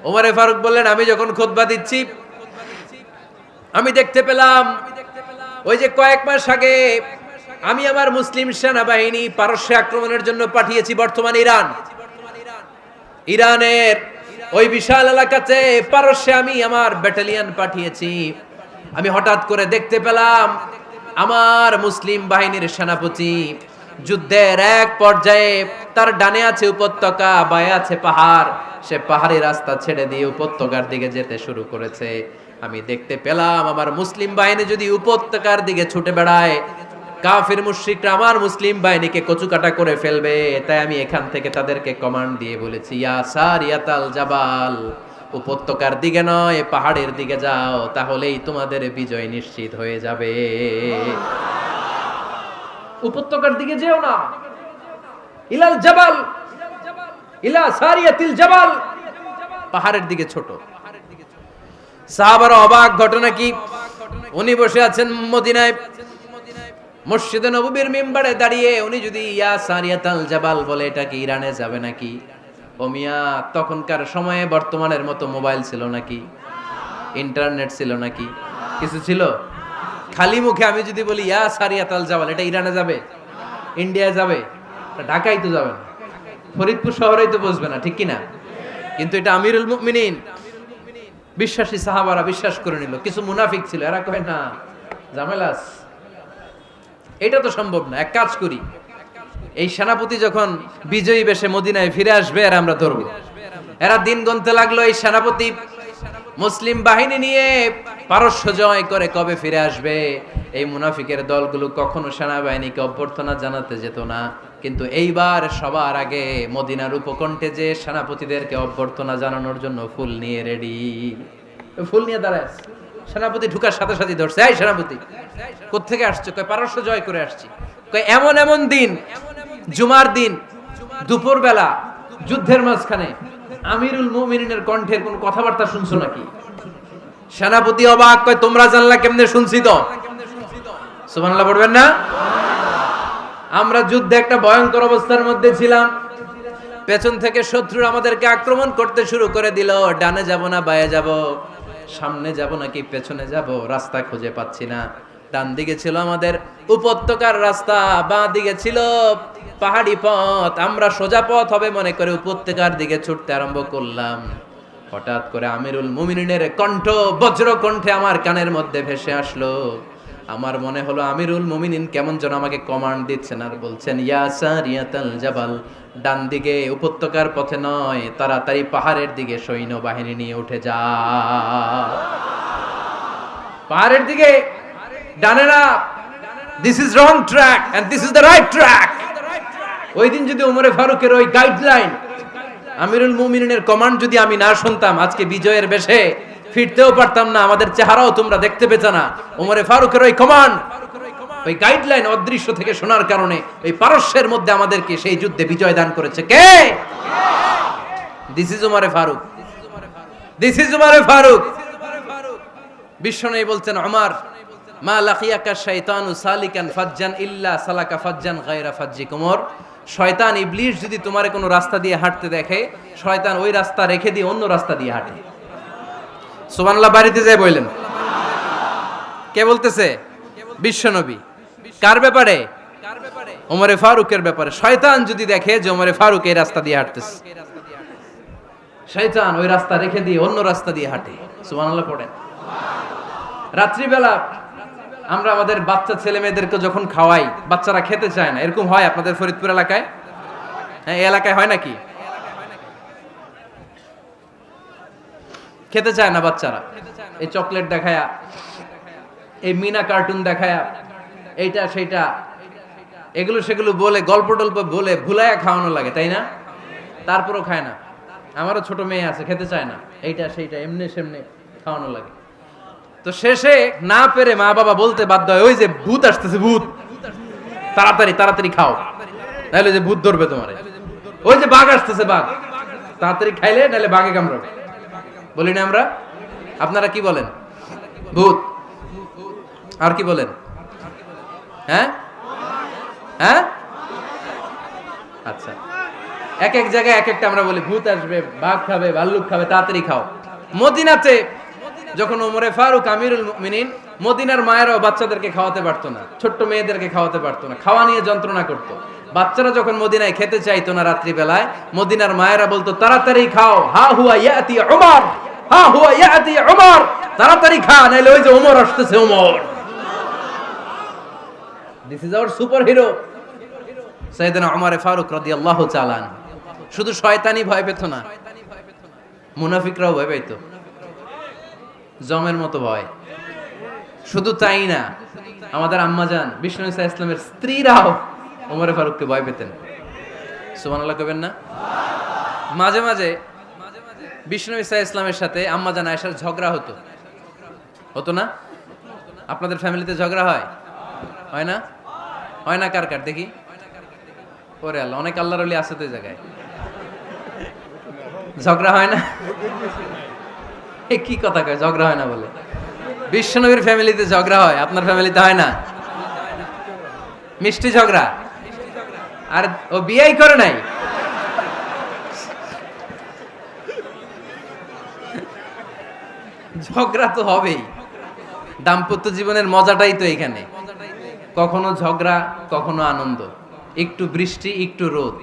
ওমরে ফারুক বললেন, আমি যখন খুতবা দিচ্ছি আমি দেখতে পেলাম ওই যে কয়েক মাস আগে আমি আমার মুসলিম সেনাবাহিনী পারস্যে আক্রমণের জন্য পাঠিয়েছি, বর্তমান ইরানের ওই বিশাল এলাকাতে পারস্যে আমি আমার ব্যাটালিয়ন পাঠিয়েছি। আমি হঠাৎ করে দেখতে পেলাম আমার মুসলিম বাহিনীর সেনাপতি যুদ্ধের এক পর্যায়ে তার ডানে আছে উপত্যকা, বায়ে আছে পাহাড়, সে পাহাড়ি রাস্তা ছেড়ে দিয়ে উপত্যকার দিকে যেতে শুরু করেছে। আমি দেখতে পেলাম আমার মুসলিম বাহিনী যদি উপত্যকার দিকে ছুটে বেড়ায়, কাফির মুশরিকরা আমার মুসলিম বাহিনীকে কচুকাটা করে ফেলবে। তাই আমি এখান থেকে তাদেরকে কমান্ড দিয়ে বলেছি, ইয়া সারিয়াতাল জাবাল, উপত্যকার দিকে নয় পাহাড়ের দিকে যাও, তাহলেই তোমাদের বিজয় নিশ্চিত হয়ে যাবে। উপত্যকার দিকে যেও না, ইলাল জাবাল, ইলা সারিয়াতিল জাবাল, পাহাড়ের দিকে ছোট। সাহাবারা অবাক, ঘটনা কি? উনি বসে আছেন মদিনায় মসজিদে নববীর মিম্বারে দাঁড়িয়ে, উনি যদি ইয়া সারিয়াতাল জাবাল বলে, এটা কি ইরানে যাবে নাকি? ও মিয়া, তখনকার সময়ে বর্তমানের মতো মোবাইল ছিল নাকি? ইন্টারনেট ছিল নাকি? কিছু ছিল? খালি মুখে আমি যদি বলি ইয়া সারিয়াতাল জাবাল, এটা ইরানে যাবে, ইন্ডিয়া যাবে, ঢাকায় তো যাবে না, ফরিদপুর শহরেই তো বসবে না, ঠিক কিনা? কিন্তু এটা আমিরুল মুমিনিন বিশ্বাসী সাহাবারা বিশ্বাস করে নিল। কিছু মুনাফিক ছিল, এরা কয় না ঝামেলাস, এটা তো সম্ভব না। এক কাজ করি, এই সেনাপতি যখন বিজয়ী বেশে মদিনায় ফিরে আসবে আর আমরা ধরবো। এরা দিন গুনতে লাগলো, এই সেনাপতি মুসলিম বাহিনী নিয়ে পারস্য জয় করে কবে ফিরে আসবে। এই মুনাফিকের দলগুলো কখনো সেনাবাহিনীকে অভ্যর্থনা জানাতে যেত না, কিন্তু এইবার সবার আগে মদিনার উপকণ্ঠে যে সেনাপতিদেরকে অভ্যর্থনা জানানোর জন্য ফুল নিয়ে রেডি, ফুল নিয়ে দাঁড়ায়। সেনাপতি ঢুকার সাথে সাথে ধরছে, এই সেনাপতি কোত্থেকে আসছে? কয় পারস্য জয় করে আসছি। কয় এমন এমন দিন, জুমার দিন দুপুর বেলা যুদ্ধের মাঝখানে আমিরুল মুমিনিনের কণ্ঠের কোন কথাবার্তা শুনছো নাকি? সেনাপতি অবাক, কয় তোমরা জানলা কেমনে? শুনছি তো। সুবহানাল্লাহ পড়বেন না? আমরা যুদ্ধে একটা ভয়ঙ্কর অবস্থার মধ্যে ছিলাম, পেছন থেকে শত্রু আমাদেরকে আক্রমণ করতে শুরু করে দিল। ডানে যাব না বায়ে যাব, সামনে যাব নাকি পেছনে যাব, রাস্তা খুঁজে পাচ্ছি না। ডান দিকে ছিল আমাদের উপত্যকার রাস্তা, বাঁ দিকে ছিল পাহাড়ি পথ। আমরা সোজা পথ হবে মনে করে উপত্যকার দিকে ছুটতে আরম্ভ করলাম। হঠাৎ করে আমিরুল মুমিনিনের কণ্ঠ বজ্র কণ্ঠে আমার কানের মধ্যে ভেসে আসলো, আমার মনে হলো আমিরুল মুমিনিন কেমন যেন আমাকে কমান্ড দিচ্ছেন আর বলছেন, ইয়া সারিয়াতাল জাবাল, ডান দিকে উপত্যকার পথে নয়, তাড়াতাড়ি পাহাড়ের দিকে সৈন্যবাহিনী নিয়ে উঠে যা। পাহাড়ের দিকে, ডানে না। This is wrong track and this is the right track. ওই দিন যদি ওমরে ফারুকের ওই গাইডলাইন, আমিরুল মুমিনিনের কমান্ড যদি আমি না শুনতাম, আজকে বিজয়ের বেশে ফিরতেও পারতাম না, আমাদের চেহারাও তোমরা দেখতে পেতে না। ওমরে ফারুকের ওই কমান্ড, ওই গাইডলাইন অদৃশ্য থেকে শোনার কারণে ওই পারস্যের মধ্যে আমাদেরকে সেই যুদ্ধে বিজয় দান করেছে কে? দিস ইজ ওমরে ফারুক, দিস ইজ ওমরে ফারুক। বিশ্বনবী বলছেন, ওমর, মা লাকিয়াকা শাইতানু সালিকান ফাজ্জান ইল্লা সালাকা ফাজ্জান গায়রা ফাজ্জিক। ওমর, শয়তান ইবলিস যদি তোমারে কোনো রাস্তা দিয়ে হাঁটতে দেখে, শয়তান ওই রাস্তা রেখে দিয়ে অন্য রাস্তা দিয়ে হাঁটে। সুবহানাল্লাহ বাড়িতে যায় বললেন। কে বলতেছে? বিশ্বনবী। কার ব্যাপারে? ওমরে ফারুকের ব্যাপারে। শয়তান যদি দেখে যে ওমরে ফারুক এই রাস্তা দিয়ে হাঁটতেছে, শয়তান ওই রাস্তা রেখে দিয়ে অন্য রাস্তা দিয়ে হাঁটে। সুবহানাল্লাহ পড়েন। রাত্রিবেলা আমরা আমাদের বাচ্চা ছেলে মেয়েদেরকে যখন খাওয়াই, বাচ্চারা খেতে চায় না, এরকম হয় আপনাদের ফরিদপুর এলাকায়? হ্যাঁ, এই এলাকায় হয় নাকি? খেতে চায় না বাচ্চারা, এই চকলেট দেখায়া, এই মিনা কার্টুন দেখায়া, এইটা সেইটা, এগুলো সেগুলো বলে, গল্প টল্প বলে ভুলায়া খাওয়ানো লাগে, তাই না? তারপরও খায় না। আমারও ছোট মেয়ে আছে, খেতে চায় না, এইটা সেইটা এমনি সেমনি খাওয়ানো লাগে। তো শেষে না পেরে মা বাবা বলতে বাধ্য হয়, ওই যে ভূত আসতেছে, ভূত, তাড়াতাড়ি তাড়াতাড়ি খাও, নাহলে যে ভূত ধরবে তোমারে। ওই যে বাঘ আসতেছে, বাঘ, তাড়াতাড়ি খাইলে নাহলে বাঘে কামড়াবে। বলি না আমরা? আপনারা কি বলেন? ভূত। আর কি বলেন? হ্যাঁ হ্যাঁ, আচ্ছা, এক এক জায়গায় এক একটা আমরা বলি, ভূত আসবে, বাঘ খাবে, ভাল্লুক খাবে, তাড়াতাড়ি খাও। মদিনাতে যখন ওমরে ফারুক আমিরুল মুমিনিন, মদিনার মায়েরাও বাচ্চাদেরকে খাওয়াতে পারতো না, ছোট্ট মেয়েদেরকে খাওয়াতে পারতো না, খাওয়া নিয়ে যন্ত্রণা করতো। বাচ্চারা যখন মদিনায় খেতে চাইতো না রাত্রি বেলায়, মদিনার মায়েরা বলতো, তাড়াতাড়ি খাও, হা হুয়া ইয়াতি উমর, হা হুয়া ইয়াতি উমর, তাড়াতাড়ি খা, নাইলে ওই যে ওমর আসতেছে, Omar. This is our super hero সাইয়েদনা ওমর ফারুক রাদিয়াল্লাহু তাআলা আনহু। শুধু শয়তানি ভয় পেত না, মুনাফিকরাও ভয় পাইতো, জমের মতো ভয়। শুধু তাই না, আমাদের আম্মাজান বিষ্ণু ইসা ইসলামের স্ত্রীরাও ওমরে ফারুককে ভয় পেতেন। সুবহানাল্লাহ কইবেন না? মাঝে মাঝে বিষ্ণু ইসা ইসলামের সাথে আম্মাজান আয়েশার ঝগড়া হতো, হতো না? আপনাদের ফ্যামিলিতে ঝগড়া হয়? হয় না? হয় না? কার কার দেখি? ওরে আল্লাহ, অনেক আল্লাহর ওলি আছে তো এই জায়গায়। ঝগড়া হয় না? কি কথা কয়, ঝগড়া হয় না বলে? বিশ্বনবীর ফ্যামিলিতে ঝগড়া হয়, আপনার ফ্যামিলিতে হয় না? মিষ্টি ঝগড়া। আর ও বিয়েই করে নাই। ঝগড়া তো হবেই, দাম্পত্য জীবনের মজাটাই তো এখানে। কখনো ঝগড়া, কখনো আনন্দ, একটু বৃষ্টি, একটু রোদ,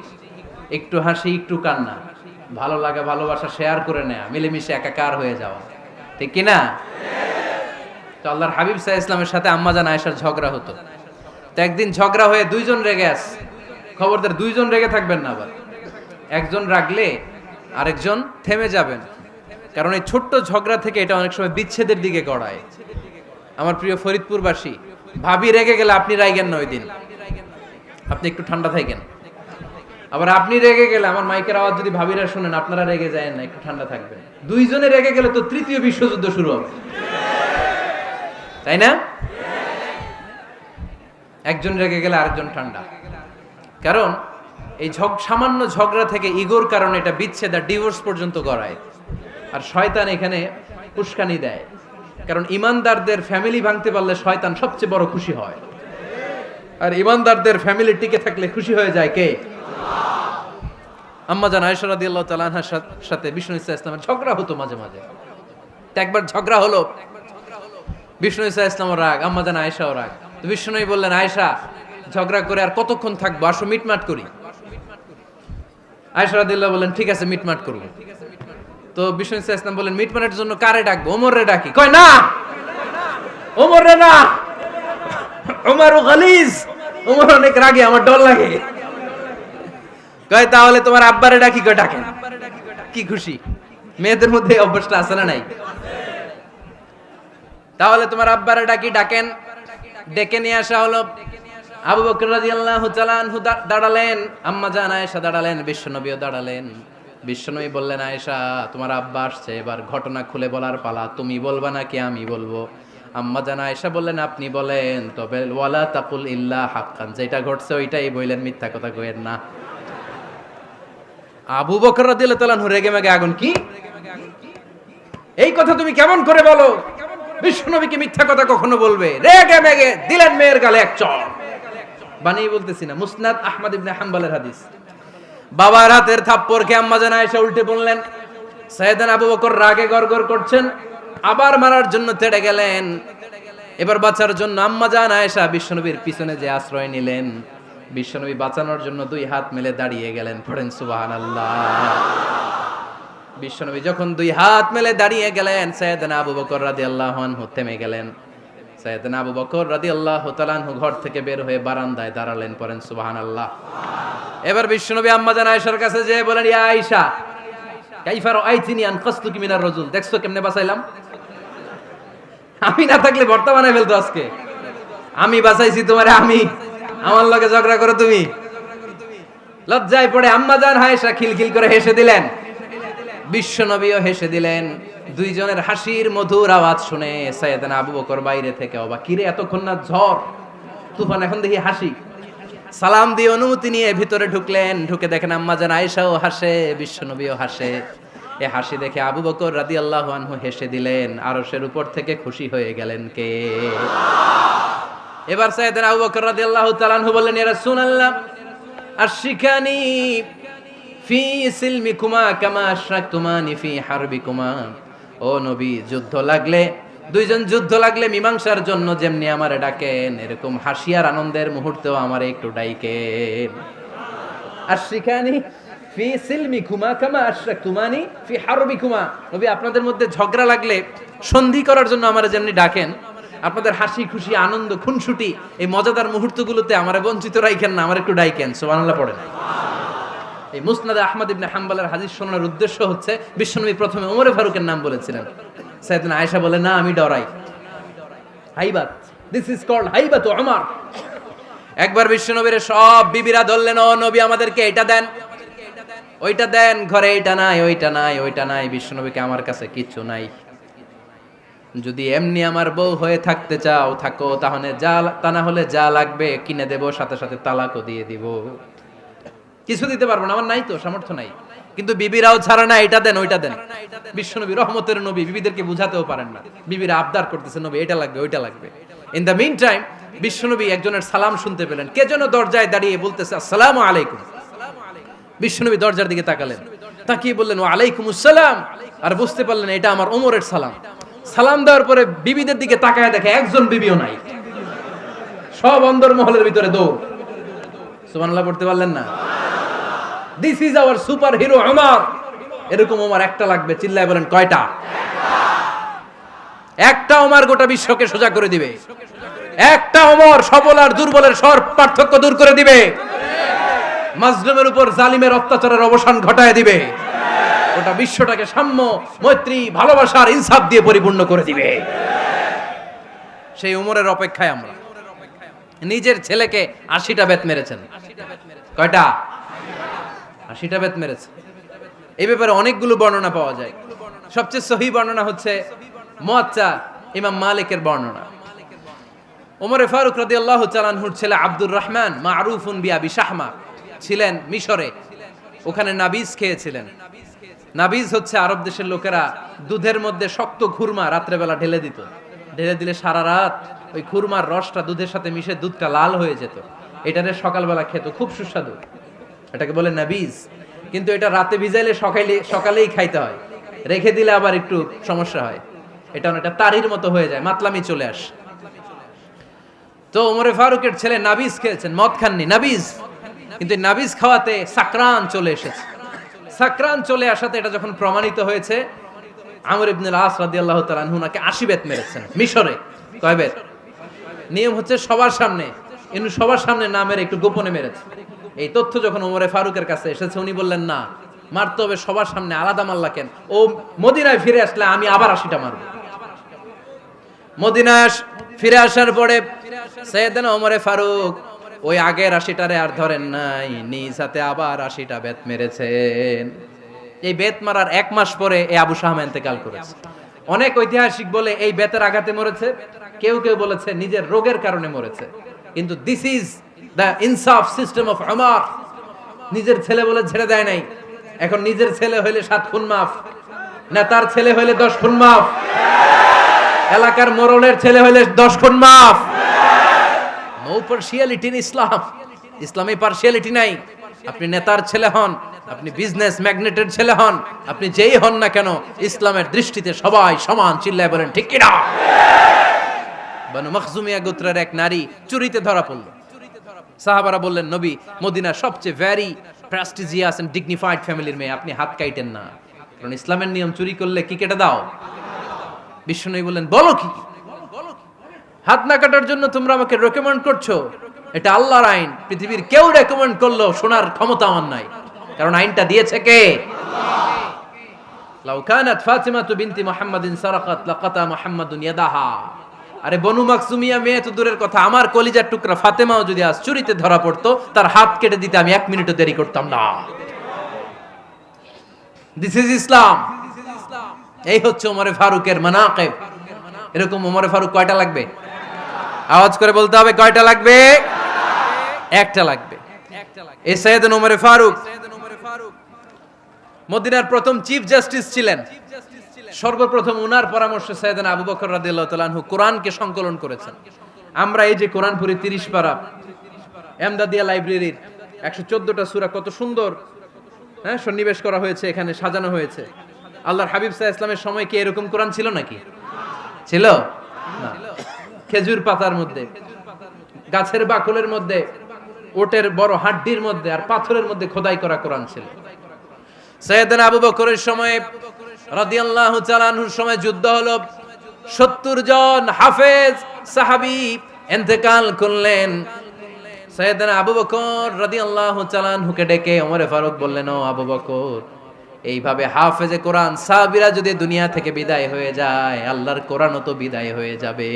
একটু হাসি, একটু কান্না, ভালো লাগা, ভালোবাসা শেয়ার করে নেয়া, মিলেমিশে একাকার হয়ে যাওয়া, ঠিক কিনা? তো আল্লাহর হাবিব সাল্লাল্লাহু আলাইহি ইসলামের সাথে আম্মাজান আয়েশার ঝগড়া হতো। তো একদিন ঝগড়া হয়ে দুইজন রেগে আছে। খবরদার, দুইজন রেগে থাকবেন না আবার। একজন রাগলে আরেকজন থেমে যাবেন, কারণ এই ছোট্ট ঝগড়া থেকে এটা অনেক সময় বিচ্ছেদের দিকে গড়ায়। আমার প্রিয় ফরিদপুরবাসী, ভাবি রেগে গেলে আপনি রাইগেন না, ওই দিন আপনি একটু ঠান্ডা থাকেন। আবার আপনি রেগে গেলে, আমার মাইকের আওয়াজ যদি ভাবিরা শুনেন, আপনারা রেগে যায় না, একটু ঠান্ডা থাকবেন। দুইজনে রেগে গেলে তো তৃতীয় বিশ্বযুদ্ধ শুরু হবে, তাই না? একজন রেগে গেলে আরেকজন ঠান্ডা, কারণ এই সামান্য ঝগড়া থেকে ইগোর কারণে এটা বিচ্ছেদ আর ডিভোর্স পর্যন্ত গড়ায়। আর শয়তান এখানে উস্কানি দেয়, কারণ ইমানদারদের ফ্যামিলি ভাঙতে পারলে শয়তান সবচেয়ে বড় খুশি হয়। আর ইমানদারদের ফ্যামিলি টিকে থাকলে খুশি হয়ে যায় কে? আম্মাজান আয়েশা রাদিয়াল্লাহু তাআলা আনহার সাথে বিষ্ণু ইসা ইসলামের ঝগড়া হতো মাঝে মাঝে। একবার ঝগড়া হলো, বিষ্ণু ইসা ইসলামের রাগ, আম্মাজান আয়েশাও রাগ। তো বিষ্ণুই বললেন, আয়েশা, ঝগড়া করে আর কতক্ষণ থাকবো, আসো মিটমাট করি। আয়েশা রাদিয়াল্লাহু বললেন, ঠিক আছে, মিটমাট করব। তো বিষ্ণু ইসা ইসলাম বললেন, মিটমাটের জন্য কারে ডাকবো? ওমর রে ডাকি। কয় না, ওমর রে না, উমরু গালিজ, উমর অনেক রাগে, আমার ডর লাগে। কয় তাহলে তোমার আব্বারে ডাকি, কয় ডাকেন। কি খুশি, মেয়েদের মধ্যে এই অভ্যাসটা আছে না নাই? তাহলে তোমার আব্বারে ডাকি, ডাকেন। ডেকে নিয়ে আসা হলো। আবু বকর রাদিয়াল্লাহু তাআলা আনহু দাঁড়ালেন, আম্মা জান আয়েশা দাঁড়ালেন, বিশ্বনবীও দাঁড়ালেন। বিশ্বনবী বললেন, আয়েশা তোমার আব্বা আসছে, এবার ঘটনা খুলে বলার পালা, তুমি বলবা নাকি আমি বলবো? আম্মা জান আয়েশা বললেন, আপনি বলেন, তবে ওয়ালা তাকুল ইল্লা হাক্কান, যেটা ঘটছে ওইটাই বললেন, মিথ্যা কথা কইেন না। আবু বকর রাদিয়াল্লাহু তাআলা আনহু রেগে মেগে আগুন, কি এই কথা তুমি কেমন করে বলো? বিশ্বনবী কি মিথ্যা কথা কখনো বলবে? রেগে মেগে দিলেন মেয়ের গালে এক চড়। বানিয়ে বলতেছি না, মুসনাদ আহমদ ইবনে হাম্বলের হাদিস। বাবার হাতের থাপ্পড়কে আম্মা জান আয়েশা উল্টে বললেন। সাইয়েদনা আবু বকর রাগে গড়গড় করছেন, আবার মারার জন্য তেড়ে গেলেন। এবার বাঁচার জন্য আম্মা জান আয়েশা বিশ্বনবীর পিছনে যে আশ্রয় নিলেন, বিশ্বনবী বাঁচানোর জন্য দুই হাত মেলে দাঁড়িয়ে গেলেন। পড়েন সুবহানাল্লাহ। বিশ্বনবী যখন দুই হাত মেলে দাঁড়িয়ে গেলেন, সাইয়েদনা আবু বকর রাদিয়াল্লাহু আনহু থেমে গেলেন। সাইয়েদনা আবু বকর রাদিয়াল্লাহু তাআলা আনহু ঘর থেকে বের হয়ে বারান্দায় দাঁড়ালেন। পড়েন সুবহানাল্লাহ। এবার বিশ্বনবী আম্মা জান আয়েশার কাছে যেয়ে বলেন, ইয়া আয়েশা কাইফা রাআইতিনি আনকাসতুকি মিনার রাজুল, দেখছো কেমনে বাঁচাইলাম? আমি না থাকলে ভর্তা বানাই ফেলতো আজকে। আমি বাঁচাইছি তোমারে, আমি, আমার লগে ঝগড়া করো তুমি। লজ্জায় পড়ে আম্মা জান আয়েশা খিলখিল করে হেসে দিলেন, বিশ্বনবীও হেসে দিলেন। দুইজনের হাসির মধুর আওয়াজ শুনে সাইয়েদনা আবু বকর বাইরে থেকে অবাক, কিরে এতক্ষণ না ঝড় তুফান, এখন দেখি হাসি। সালাম দিয়ে অনুমতি নিয়ে ভিতরে ঢুকলেন। ঢুকে দেখেন আম্মা জান আয়েশাও হাসে, বিশ্বনবীও হাসে। এ হাসি দেখে আবু বকর রাদিয়াল্লাহু আনহু হেসে দিলেন। আরশের উপর থেকে খুশি হয়ে গেলেন কে? এবার সাইয়েদনা আবু বকর রাদিয়াল্লাহু তাআলা আনহু বললেন, ইয়া রাসূলুল্লাহ আশরিকানি ফি সিলমিকুমা কামা আশরাকতুমানি ফি হারবিকুমা। ও নবী, যুদ্ধ লাগলে, দুইজন যুদ্ধ লাগলে মীমাংসার জন্য যেমনি আমারে ডাকেন, এরকম হাসি আর আনন্দের মুহূর্তেও আমারে একটু ডাইকেন। আশরিকানি ফি সিলমিকুমা কামা আশরাকতুমানি ফি হারবিকুমা। নবী, আপনাদের মধ্যে ঝগড়া লাগলে সন্ধি করার জন্য আমারে যেমনি ডাকেন, আপনাদের হাসি খুশি আনন্দ খুনসুটি এই মজাদার মুহূর্তগুলোতে আমারে বঞ্চিত রাখেন না, আমার একটু ডাইকেন। সুবহানাল্লাহ পড়েন। এই মুসনাদে আহমদ ইবনে হাম্বলের হাদিস শোনার উদ্দেশ্য হচ্ছে, বিশ্বনবী প্রথমে ওমর ফারুকের নাম বলেছিলেন। সাইয়েদনা আয়েশা বলে, না আমি ডরাই। হাইবাত, দিস ইজ কল্ড হাইবাত ওমর। একবার বিশ্বনবীর সব বিবিরা ধরলেন, ও নবী আমাদেরকে এটা দেন, ওইটা দেন, ঘরে এটা নাই, ওইটা নাই, ওইটা নাই। বিশ্বনবীকে, আমার কাছে কিচ্ছু নাই, যদি এমনি আমার বউ হয়ে থাকতে চাও থাকো, তাহলে যা, তা না হলে যা লাগবে কিনে দেব, সাথে সাথে তালাকও দিয়ে দিব। কিছু দিতে পারবো না, আমার নাই তো, সামর্থ্য নাই। কিন্তু বিবিরাও ছাড়ে না, এটা দেন ওইটা দেন। বিশ্বনবী রহমতের নবী, বিবিদেরকে বুঝাতেও পারেন না, বিবিরা আবদার করতেছে, নবী এটা লাগবে ওইটা লাগবে। ইন দ্য মিন টাইম বিশ্বনবী একজনের সালাম শুনতে পেলেন, কে যেন দরজায় দাঁড়িয়ে বলতেছে আসসালামু আলাইকুম। বিশ্বনবী দরজার দিকে তাকালেন, তাকিয়ে বললেন ওয়া আলাইকুমুস সালাম, আর বুঝতে পারলেন এটা আমার ওমরের সালাম। সালাম দেওয়ার পরে বিবিদের দিকে তাকায় দেখে একজন বিবিও নাই, সব অন্দরমহলের ভিতরে দৌড়। সুবহানাল্লাহ পড়তে পারলেন না? This is our super hero Omar. এরকম ওমর একটা লাগবে, চিল্লায় বলেন কয়টা? একটা ওমর গোটা বিশ্বকে সোজা করে দিবে। একটা ওমর সবল আর দুর্বলের সব পার্থক্য দূর করে দিবে। মাজলুমের উপর জালিমের অত্যাচারের অবসান ঘটায় দিবে। গোটা বিশ্বটাকে সাম্য, মৈত্রী, ভালোবাসার ইনসাফ দিয়ে পরিপূর্ণ করে দিবে। সেই ওমরের অপেক্ষায় আমরা। নিজের ছেলেকে 80টা বেত মেরেছেন। কয়টা? 80টা বেত মেরেছে। এই ব্যাপারে অনেকগুলো বর্ণনা পাওয়া যায়। সবচেয়ে সহিহ বর্ণনা হচ্ছে মুয়াত্তা ইমাম মালিকের বর্ণনা। ওমর ফারুক রাদিয়াল্লাহু তাআলা আনহুর ছেলে আব্দুর রহমান মারুফুন বিআবি শাহমা ছিলেন মিশরে। ওখানে নাবিজ খেয়েছিলেন। নাবিজ হচ্ছে আরব দেশের লোকেরা দুধের মধ্যে শক্ত খুরমা রাত্রেবেলা ঢেলে দিত। ঢেলে দিলে সারা রাত ওই খুরমার রসটা দুধের সাথে মিশে দুধটা লাল হয়ে যেত। এটারে সকালবেলা খেত, খুব সুস্বাদু। এটাকে বলে নাবিজ। কিন্তু এটা রাতে ভিজাইলে সকালেই খাইতে হয়, রেখে দিলে আবার একটু সমস্যা হয়। এটা অনেকটা তারির মতো হয়ে যায়, মাতলামি চলে আসে। তো ওমরে ফারুকের ছেলে নাবিজ খেয়েছেন, মদ খাননি, নাবিজ। কিন্তু নাবিজ খাওয়াতে সাকরান চলে এসেছে। সাকরান চলে আসাতে এটা যখন প্রমাণিত হয়েছে, আমর ইবনে আল আস রাদিয়াল্লাহু তাআলা আনহু নাকে 80 বেত মেরেছেন মিশরে। কয় বেত? নিয়ম হচ্ছে সবার সামনে, কিন্তু সবার সামনে না মেরে একটু গোপনে মেরেছে। এই তথ্য যখন ওমরে ফারুকের কাছে এসেছে, উনি বললেন না, মারতে হবে সবার সামনে, আলাদা মাল্লা কেন? ও মদিনায় ফিরে আসলে আমি আবার 80টা মারব। মদিনায় ফিরে আসার পরে সাইয়েদনা ওমরে ফারুক ওই আগের 80টারে আর ধরেন নাই, নিজ হাতে আবার 80টা বেত মেরেছেন। এই বেত মারার 1 মাস পরে এই আবু শাহমা ইন্তেকাল করেছে। অনেক ঐতিহাসিক বলে এই বেতের আঘাতে মরেছে, কেউ কেউ বলেছে নিজের রোগের কারণে মরেছে। কিন্তু দিস ইজ দ্য ইনসাফ সিস্টেম অফ উমর। নিজের ছেলে বলে ছেড়ে দেয় নাই। এখন নিজের ছেলে হইলে 7 খুন মাফ, নেতার ছেলে হইলে 10 খুন মাফ, এলাকার মোড়লের ছেলে হইলে 10 খুন মাফ। নো পার্সিয়ালিটি ইন ইসলাম। ইসলামে পার্সিয়ালিটি নাই। আপনি নেতার ছেলে হন, আপনি বিজনেস ম্যাগনেটের ছেলে হন, আপনি যেই হন না কেন, ইসলামের দৃষ্টিতে সবাই সমান। চিল্লায় বলেন ঠিক কিনা? বানু মখজুমিয়া গোত্রের এক নারী চুরিতে ধরা পড়ল। সাহাবারা বললেন, নবী, মদিনার সবচেয়ে ভেরি প্রেস্টিজিয়াস এন্ড ডিগনিফাইড ফ্যামিলির মেয়ে, আপনি হাত কাটেন না, কারণ ইসলামের নিয়ম চুরি করলে কি কেটে দাও। বিশ্বনবী বললেন, বলো কি? হাত না কাটার জন্য তোমরা আমাকে রেকমেন্ড করছো? এটা আল্লাহর আইন। পৃথিবীর কেউ রেকমেন্ড করলো শোনার ক্ষমতা আমার নাই, কারণ আইনটা দিয়েছে কে? লাউ কানাত ফাতিমাতু বিনতি মুহাম্মাদিন সারাকাত লাকাতা মুহাম্মাদুন ইয়াদাহা। আরে বনু মাকসুমিয়া মেয়ে তো দূরের কথা, আমার কলিজার টুকরা ফাতেমাও যদি আজ চুরিতে ধরা পড়তো, তার হাত কেটে দিতে আমি 1 মিনিটও দেরি করতাম না। দিস ইজ ইসলাম। এই হচ্ছে ওমরে ফারুকের মানাকিব। এরকম ওমরে ফারুক কয়টা লাগবে? আওয়াজ করে বলতে হবে, কয়টা লাগবে? একটা লাগবে। এই সাইয়েদনা ওমরে ফারুক মদিনার প্রথম চিফ জাস্টিস ছিলেন। সর্বপ্রথম উনার পরামর্শে সাইয়েদনা আবু বকর রাদিয়াল্লাহু তাআলা আনহু কোরআনকে সংকলন করেছেন। আমরা এই যে কোরআন পড়ি 30 পারা, এমদাদিয়া লাইব্রেরির 114টা সূরা, কত সুন্দর সন্নিবেশ করা হয়েছে, এখানে সাজানো হয়েছে। আল্লাহর হাবিব সাল্লাল্লাহু আলাইহি ওয়াসাল্লামের সময় কি এরকম কোরআন ছিল নাকি? ছিল না। খেজুর পাতার মধ্যে, গাছের বাকলের মধ্যে, ওটের বড় হাড্ডির মধ্যে আর পাথরের মধ্যে খোদাই করা কোরআন ছিল। সাইয়েদনা আবু বকরের সময় রাদিয়াল্লাহু তাআলা আনহুর সময় যুদ্ধ হলো, 70 জন হাফেজ সাহাবী ইন্তেকাল করলেন। সাইয়েদনা আবু বকর রাদিয়াল্লাহু তাআলা আনহুকে ডেকে ওমরে ফারুক বললেন, ও আবু বকর, এইভাবে হাফেজে কোরআন সাহাবীরা যদি দুনিয়া থেকে বিদায় হয়ে যায়, আল্লাহর কোরআনও তো বিদায় হয়ে যাবে।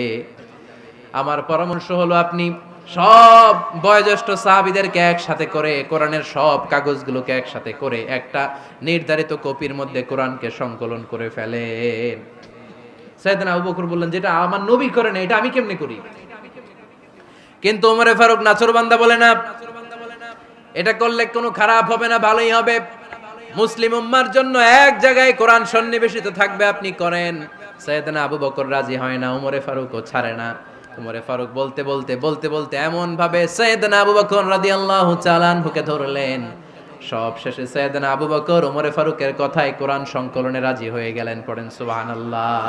আমার পরামর্শ হলো আপনি সব বয়োজ্যেষ্ঠ সাহাবীদেরকে একসাথে করে কোরআনের সব কাগজগুলোকে একসাথে করে একটা নির্ধারিত কপির মধ্যে কোরআনকে সংকলন করে ফেলেন। সাইয়েদনা আবু বকর বললেন, যেটা আমার নবী করেন এটা আমি কেমনে করি? কিন্তু ওমরে ফারুক নাছোড়বান্দা বলে না, এটা করলে কোনো খারাপ হবে না, ভালোই হবে। মুসলিম উম্মার জন্য এক জায়গায় কোরআন সন্নিবেশিত থাকবে, আপনি করেন। সাইয়েদনা আবু বকর রাজি হয় না, ওমরে ফারুকও ছাড়ে না। ওমরে ফারুক বলতে বলতে বলতে বলতে এমন ভাবে সাইয়েদনা আবু বকর রাদিয়াল্লাহু তাআলা আনহুকে ধরলেন, সব শেষে সাইয়েদনা আবু বকর ওমরে ফারুকের কথায় কোরআন সংকলনে রাজি হয়ে গেলেন। পড়েন সুবহানাল্লাহ।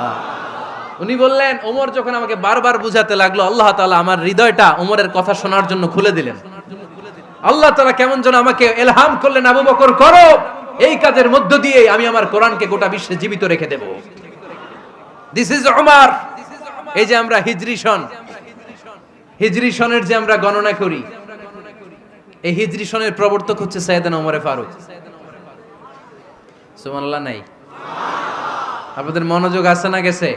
উনি বললেন, ওমর যখন আমাকে বারবার বুঝাতে লাগলো, আল্লাহ তাআলা আমার হৃদয়টা ওমরের কথা শোনার জন্য খুলে দিলেন। আল্লাহ তাআলা কেমন যেন আমাকে ইলহাম করলেন, আবু বকর করো, এই কাজের মধ্য দিয়ে আমি আমার কোরআনকে গোটা বিশ্বে জীবিত রেখে দেব। This is Umar. এই যে আমরা হিজরি সনের যে আমরা গণনা করি, এই হিজরি সনের প্রবর্তক হচ্ছে সাইয়েদনা ওমরে ফারুক। সুবহানাল্লাহ নাই? আপনাদের মনোযোগ আছে না গেছে?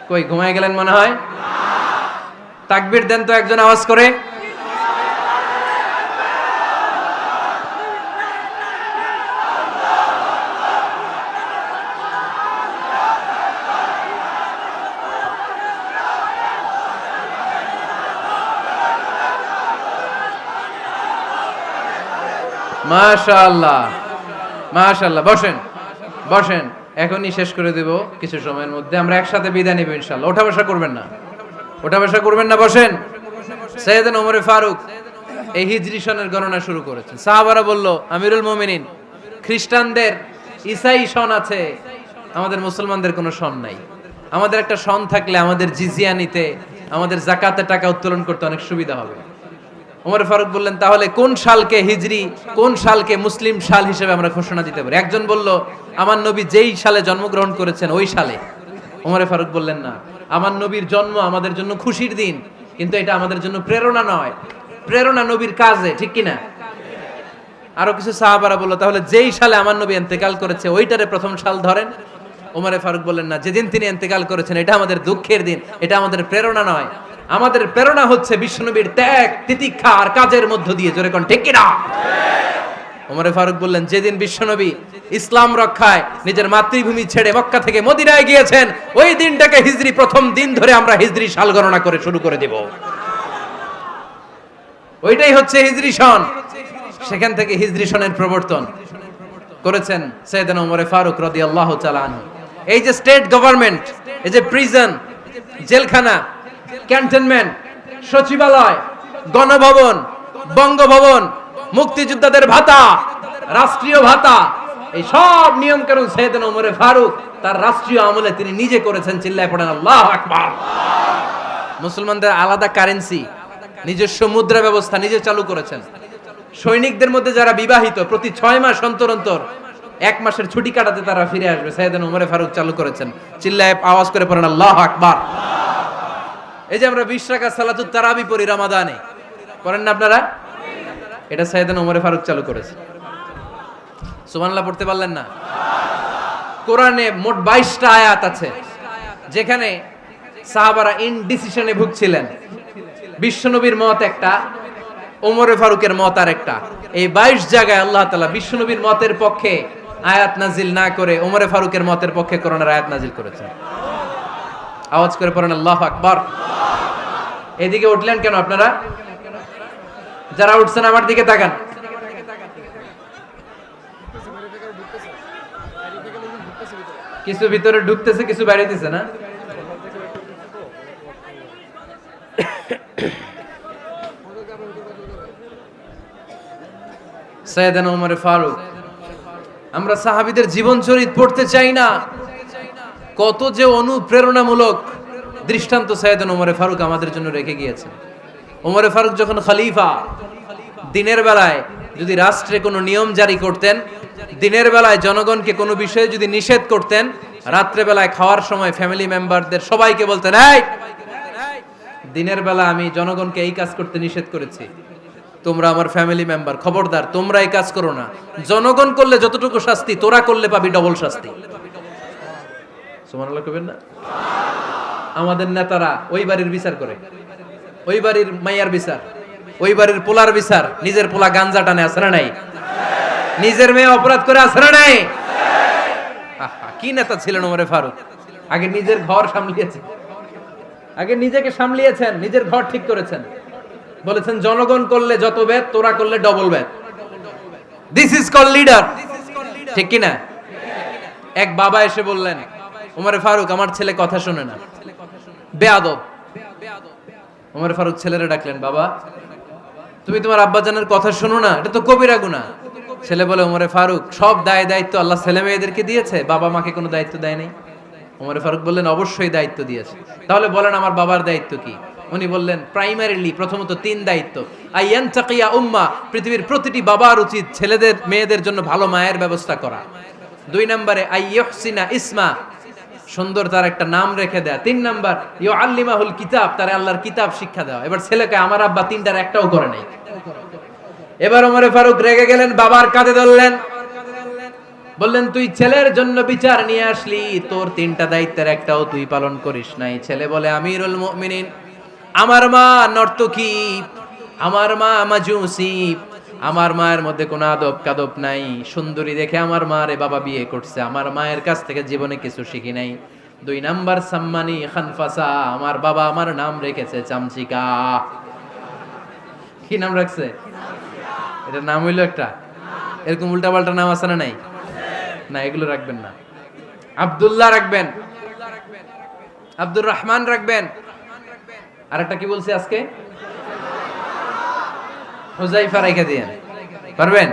কই ঘুমায় গেলেন মনে হয়? তাকবীর দেন তো একজন আওয়াজ করে। মাশাআল্লাহ, মাশাআল্লাহ। বসেন বসেন, এখনই শেষ করে দেব কিছু সময়ের মধ্যে। আমরা একসাথে বিদায় নেব ইনশাআল্লাহ। ওঠা বসা করবেন না, ওঠা বসা করবেন না, বসেন। সাইয়েদনা ওমরে ফারুক এই হিজরি সনের গণনা শুরু করেছেন। সাহাবারা বলল, আমিরুল মুমিনিন, খ্রিস্টানদের ঈসাই সন আছে, আমাদের মুসলমানদের কোনো সন নাই। আমাদের একটা সন থাকলে আমাদের জিজিয়া নিতে, আমাদের যাকাতের টাকা উত্তোলন করতে অনেক সুবিধা হবে। ওমর ফারুক বললেন, তাহলে কোন সালকে হিজরি, কোন সালকে মুসলিম সাল হিসেবে আমরা ঘোষণা দিতে পারি? একজন বলল, আমার নবী যেই সালে জন্মগ্রহণ করেছেন ওই সালে। ওমর ফারুক বললেন, না, আমার নবীর জন্ম আমাদের জন্য খুশির দিন, কিন্তু এটা আমাদের জন্য প্রেরণা নয়। প্রেরণা নবীর কাজে, ঠিক কিনা? আরো কিছু সাহাবারা বলল, তাহলে যেই সালে আমার নবী ইন্তেকাল করেছে ওইটারে প্রথম সাল ধরেন। ওমরে ফারুক বললেন, না, যেদিন তিনি ইন্তেকাল করেছেন এটা আমাদের দুঃখের দিন, এটা আমাদের প্রেরণা নয়। আমাদের প্রেরণা হচ্ছে বিশ্বনবীর ত্যাগ, তিতিক্ষা আর কাজের মধ্য দিয়ে। জোরে কোন ঠিক কিনা? ওমরে ফারুক বললেন, যেদিন বিশ্বনবী ইসলাম রক্ষায় নিজের মাতৃভূমি ছেড়ে মক্কা থেকে মদিনায় গিয়েছেন, ওই দিনটাকে হিজরি প্রথম দিন ধরে আমরা হিজরি সাল গণনা করে শুরু করে দেব। ওইটাই হচ্ছে হিজরি সন। সেখান থেকে হিজরি সনের প্রবর্তন করেছেন সাইয়েদনা ওমরে ফারুক রাদিয়াল্লাহু তাআলা আনহু। এই যে স্টেট গভর্নমেন্ট, এই যে প্রিজন, জেলখানা, ক্যান্টনমেন্ট, সচিবালয়, গণভবন, বঙ্গভবন, মুক্তিযোদ্ধাদের ভাতা, রাষ্ট্রীয় ভাতা, এই সব নিয়ম কানুন সাইয়েদনা ওমরে ফারুক তার রাষ্ট্রীয় আমলে তিনি নিজে করেছেন। চিল্লায় পড়েন আল্লাহু আকবার। মুসলমানদের আলাদা কারেন্সি, নিজস্ব মুদ্রা ব্যবস্থা নিজে চালু করেছেন। সৈনিকদের মধ্যে যারা বিবাহিত, প্রতি 6 মাস অন্তর অন্তর 1 মাসের ছুটি কাটাতে তারা ফিরে আসবে, সাইয়েদনা ওমরে ফারুক চালু করেছেন। চিল্লায় আওয়াজ করে পড়েন আল্লাহু আকবার। এই যে আমরা 20 রাকাত সালাতুত তারাবি পড়ি রমাদানে, পড়েন না আপনারা? এটা সাইয়েদনা ওমরে ফারুক চালু করেছেন। সুবহানাল্লাহ পড়তে পারলেন না? কোরআনে মোট 22টা আয়াত আছে যেখানে সাহাবারা ইনডিসিশনে ভুগছিলেন। বিশ্বনবীর মত একটা, ওমরে ফারুকের মত আর একটা। এই 22 জায়গায় আল্লাহ তাআলা বিশ্বনবীর মতের পক্ষে আয়াত নাজিল না করে ওমরে ফারুকের মতের পক্ষে কোরআনের আয়াত নাজিল করেছেন। আওয়াজ করে পড়েন আল্লাহু আকবার। এদিকে উঠলেন কেন আপনারা? যারা উঠছেন আমার দিকে তাকান। কিছু ভিতরে ঢুকতেছে, কিছু বাইরে দিতেছে না? সাইয়েদনা ওমরে ফারুক, আমরা সাহাবীদের জীবন চরিত পড়তে চাই না? কত যে অনুপ্রেরণামূলক দৃষ্টান্ত সাইয়েদনা ওমরে ফারুক আমাদের জন্য রেখে গিয়েছেন। ওমরে ফারুক যখন খলিফা, দিনের বেলায় যদি রাষ্ট্রে কোনো নিয়ম জারি করতেন, দিনের বেলায় জনগণকে কোনো বিষয়ে যদি নিষেধ করতেন, রাত্রে বেলায় খাওয়ার সময় ফ্যামিলি মেম্বারদের সবাইকে বলতেন, এই দিনের বেলা আমি জনগণকে এই কাজ করতে নিষেধ করেছি, তোমরা আমার ফ্যামিলি মেম্বার, খবরদার তোমরা এই কাজ করো না। জনগণ করলে যতটুকু শাস্তি, তোরা করলে পাবি ডবল শাস্তি। সুবহানাল্লাহ কইবেন না? আমাদের নেতারা ওই বাড়ির বিচার করে, ওই বাড়ির মাইয়ার বিচার, ওই বাড়ির পোলার বিচার। নিজের পোলা গাঞ্জা টানে, আছে না নাই? নিজের মেয়ে অপরাধ করে, আছে না নাই? কি নেতা ছিলেন ওমরে ফারুক! আগে নিজের ঘর সামলিয়েছেন, আগে নিজেকে সামলিয়েছেন, নিজের ঘর ঠিক করেছেন। বলেছেন জনগণ করলে যত বেদ, তোরা করলে double Veda. This is call leader, ঠিক কি না? এক বাবা এসে বললেন, ওমরে ফারুক আমার ছেলে কথা শোনে না, বেয়াদব। ওমরে ফারুক ছেলেরে ডাকলেন, বাবা তুমি তোমার আব্বাজানের কথা শোনো না, এটা তো কবিরা গুনাহ। ছেলে বলে, ওমরে ফারুক সব দায়িত্ব আল্লাহ ছেলে মেয়েদেরকে দিয়েছে, বাবা মাকে কোনো দায়িত্ব দেয় নাই। ওমরে ফারুক বললেন, অবশ্যই দায়িত্ব দিয়েছে। তাহলে বলেন আমার বাবার দায়িত্ব কি? উনি বললেন, প্রাইমারিলি প্রথমত 3 দায়িত্ব। আইয়ানতাকিয়া উম্মা, পৃথিবীর প্রতিটি বাবার উচিত ছেলেদের মেয়েদের জন্য ভালো মায়ের ব্যবস্থা করা। 2 নম্বরে আইয়ুহসিনা ইসমা, সুন্দর তার একটা নাম রেখে দেয়া। 3 নাম্বার ইউআল্লিমাহুল কিতাব, তার আল্লাহর কিতাব শিক্ষা দেওয়া। এবার ছেলেকে আমার আব্বা 3টার একটাও করে নাই। এবার ওমরে ফারুক রেগে গেলেন, বাবার কাঁধে ধরলেন, বললেন তুই ছেলের জন্য বিচার নিয়ে আসলি, তোর 3টা দায়িত্বের একটাও তুই পালন করিস নাই। ছেলে বলে, আমিরুল মুমিনিন, আমার মা নর্তকী, আমার মা মাজুসি, আমার মায়ের মধ্যে কোনো আদব কাদব নাই, সুন্দরী দেখে আমার মারে বাবা বিয়ে করছে, আমার মায়ের কাছ থেকে জীবনে কিছু শিখি নাই। 2 নাম্বার সাম্মানি খানফাসা, আমার বাবা আমার নাম রেখেছে চামচিকা। কি নাম রাখছে? এটা নাম হইলো একটা, এরকম উল্টাপাল্টা নাম আছে না নাই? না, এগুলো রাখবেন না। আব্দুল্লাহ রাখবেন, আব্দুর রহমান রাখবেন। আর একটা কি বলছি আজকে? হুযায়ফা রেখে দিয়েন, পারবেন?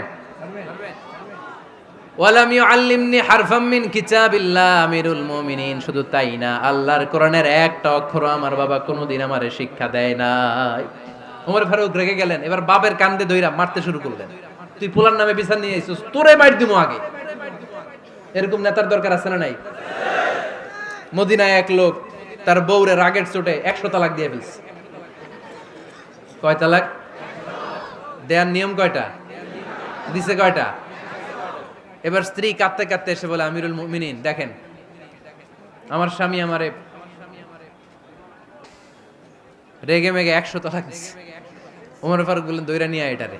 ওয়ালাম ইউআল্লিমনি হারফাম মিন কিতাবিল্লাহ আমিরুল মুমিনিন। শুধু তাই না, আল্লাহর কোরআনের একটা অক্ষর আমার বাবা কোনোদিন আমারে শিক্ষা দেয় নাই। ওমর ফারুক রেগে গেলেন, এবার বাপের কান্দে ধইরা মারতে শুরু করলেন। তুই পোলার নামে বিচার নিয়ে আইছিস, তোরে মার দিমু আগে। এরকম নেতার দরকার আছে না নাই? মদিনায় এক লোক তার বউরে রাগের চোটে 100 তালাক দিয়ে ফেলছে। কয় তালাক দেয়ার নিয়ম কয়টা? দিছে কয়টা? এবার স্ত্রী কাঁদতে কাঁদতে এসে বলে, আমিরুল মুমিনিন দেখেন, আমার স্বামী আমারে রেগে মেগে 100 তালাক দিছে। ওমর ফারুক বললেন, দইরা নিয়ে এটারে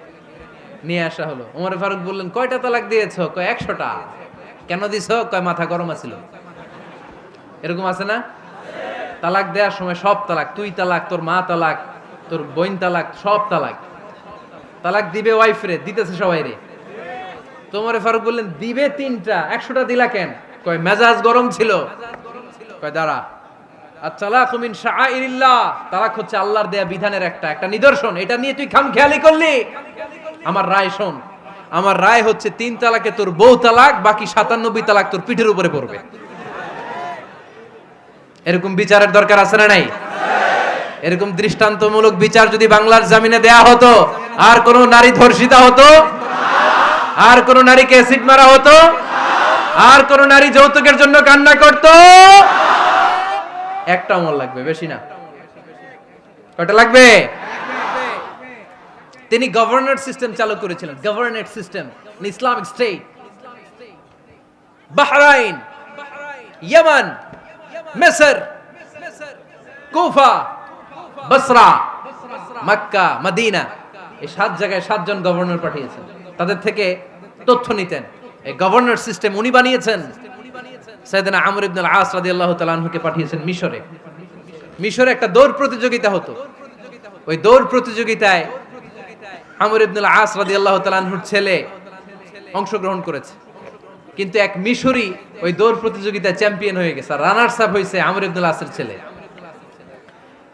নিয়ে আসা হলো। ওমর ফারুক বললেন, কয়টা তালাক দিয়েছ? কয় 100টা। কেন দিছ? কয় মাথা গরম আছিল। এরকম আছে না? তালাক দেওয়ার সময় সব তালাক, তুই তালাক, তোর মা তালাক, তোর বোন তালাক, সব তালাক। তালাক দিবে ওয়াইফ রে, দিতেছে সবাই রে। তো ওমর ফারুক বললেন, দিবে 3টা, 100টা দিলা কেন? কয় মেজাজ গরম ছিল। কয় দাঁড়া, আত-তালাকু মিন শাআইরিল্লাহ, তালাক হচ্ছে আল্লাহর দেয়া বিধানের একটা নিদর্শন, এটা নিয়ে তুই খামখেয়ালি করলি। আমার রায় শোন, আমার রায় হচ্ছে 3 তালাকে তোর বউ তালাক, বাকি 97 তালাক তোর পিঠের উপরে পড়বে। এরকম বিচারের দরকার আছে না নাই? এরকম দৃষ্টান্তমূলক বিচার যদি বাংলার জমিনে দেয়া হতো, আর কোন নারী ধর্ষিতা হতো, আর কোন নারীকে অ্যাসিড মারা হতো, আর কোন নারী যৌতুকের জন্য কান্না করত? একটা আমল লাগবে, বেশি না। কয়টা লাগবে? তিনি গভর্নর সিস্টেম চালু করেছিলেন, governor system, Islamic state. Bahrain, Yemen, মিসর, কুফা, বসরা, মক্কা, মদিনা, এই 7 জায়গায় 7 জন গভর্নর পাঠিয়েছেন। তাদের থেকে তথ্য নিতেন। এই গভর্নর সিস্টেম উনি বানিয়েছেন। সাইয়েদনা আমর ইবনে আল-আস রাদিয়াল্লাহু তাআলা আনহুকে পাঠিয়েছেন মিশরে। মিশরে একটা দৌড় প্রতিযোগিতা হতো। ওই দৌড় প্রতিযোগিতায় আমর ইবনে আল-আস রাদিয়াল্লাহু তাআলা আনহুর ছেলে অংশগ্রহণ করেছে, কিন্তু এক মিশরি ওই দৌড় প্রতিযোগিতায় চ্যাম্পিয়ন হয়ে গেছে। রানার্স আপ হয়েছে আমর ইবনে আল-আসের ছেলে।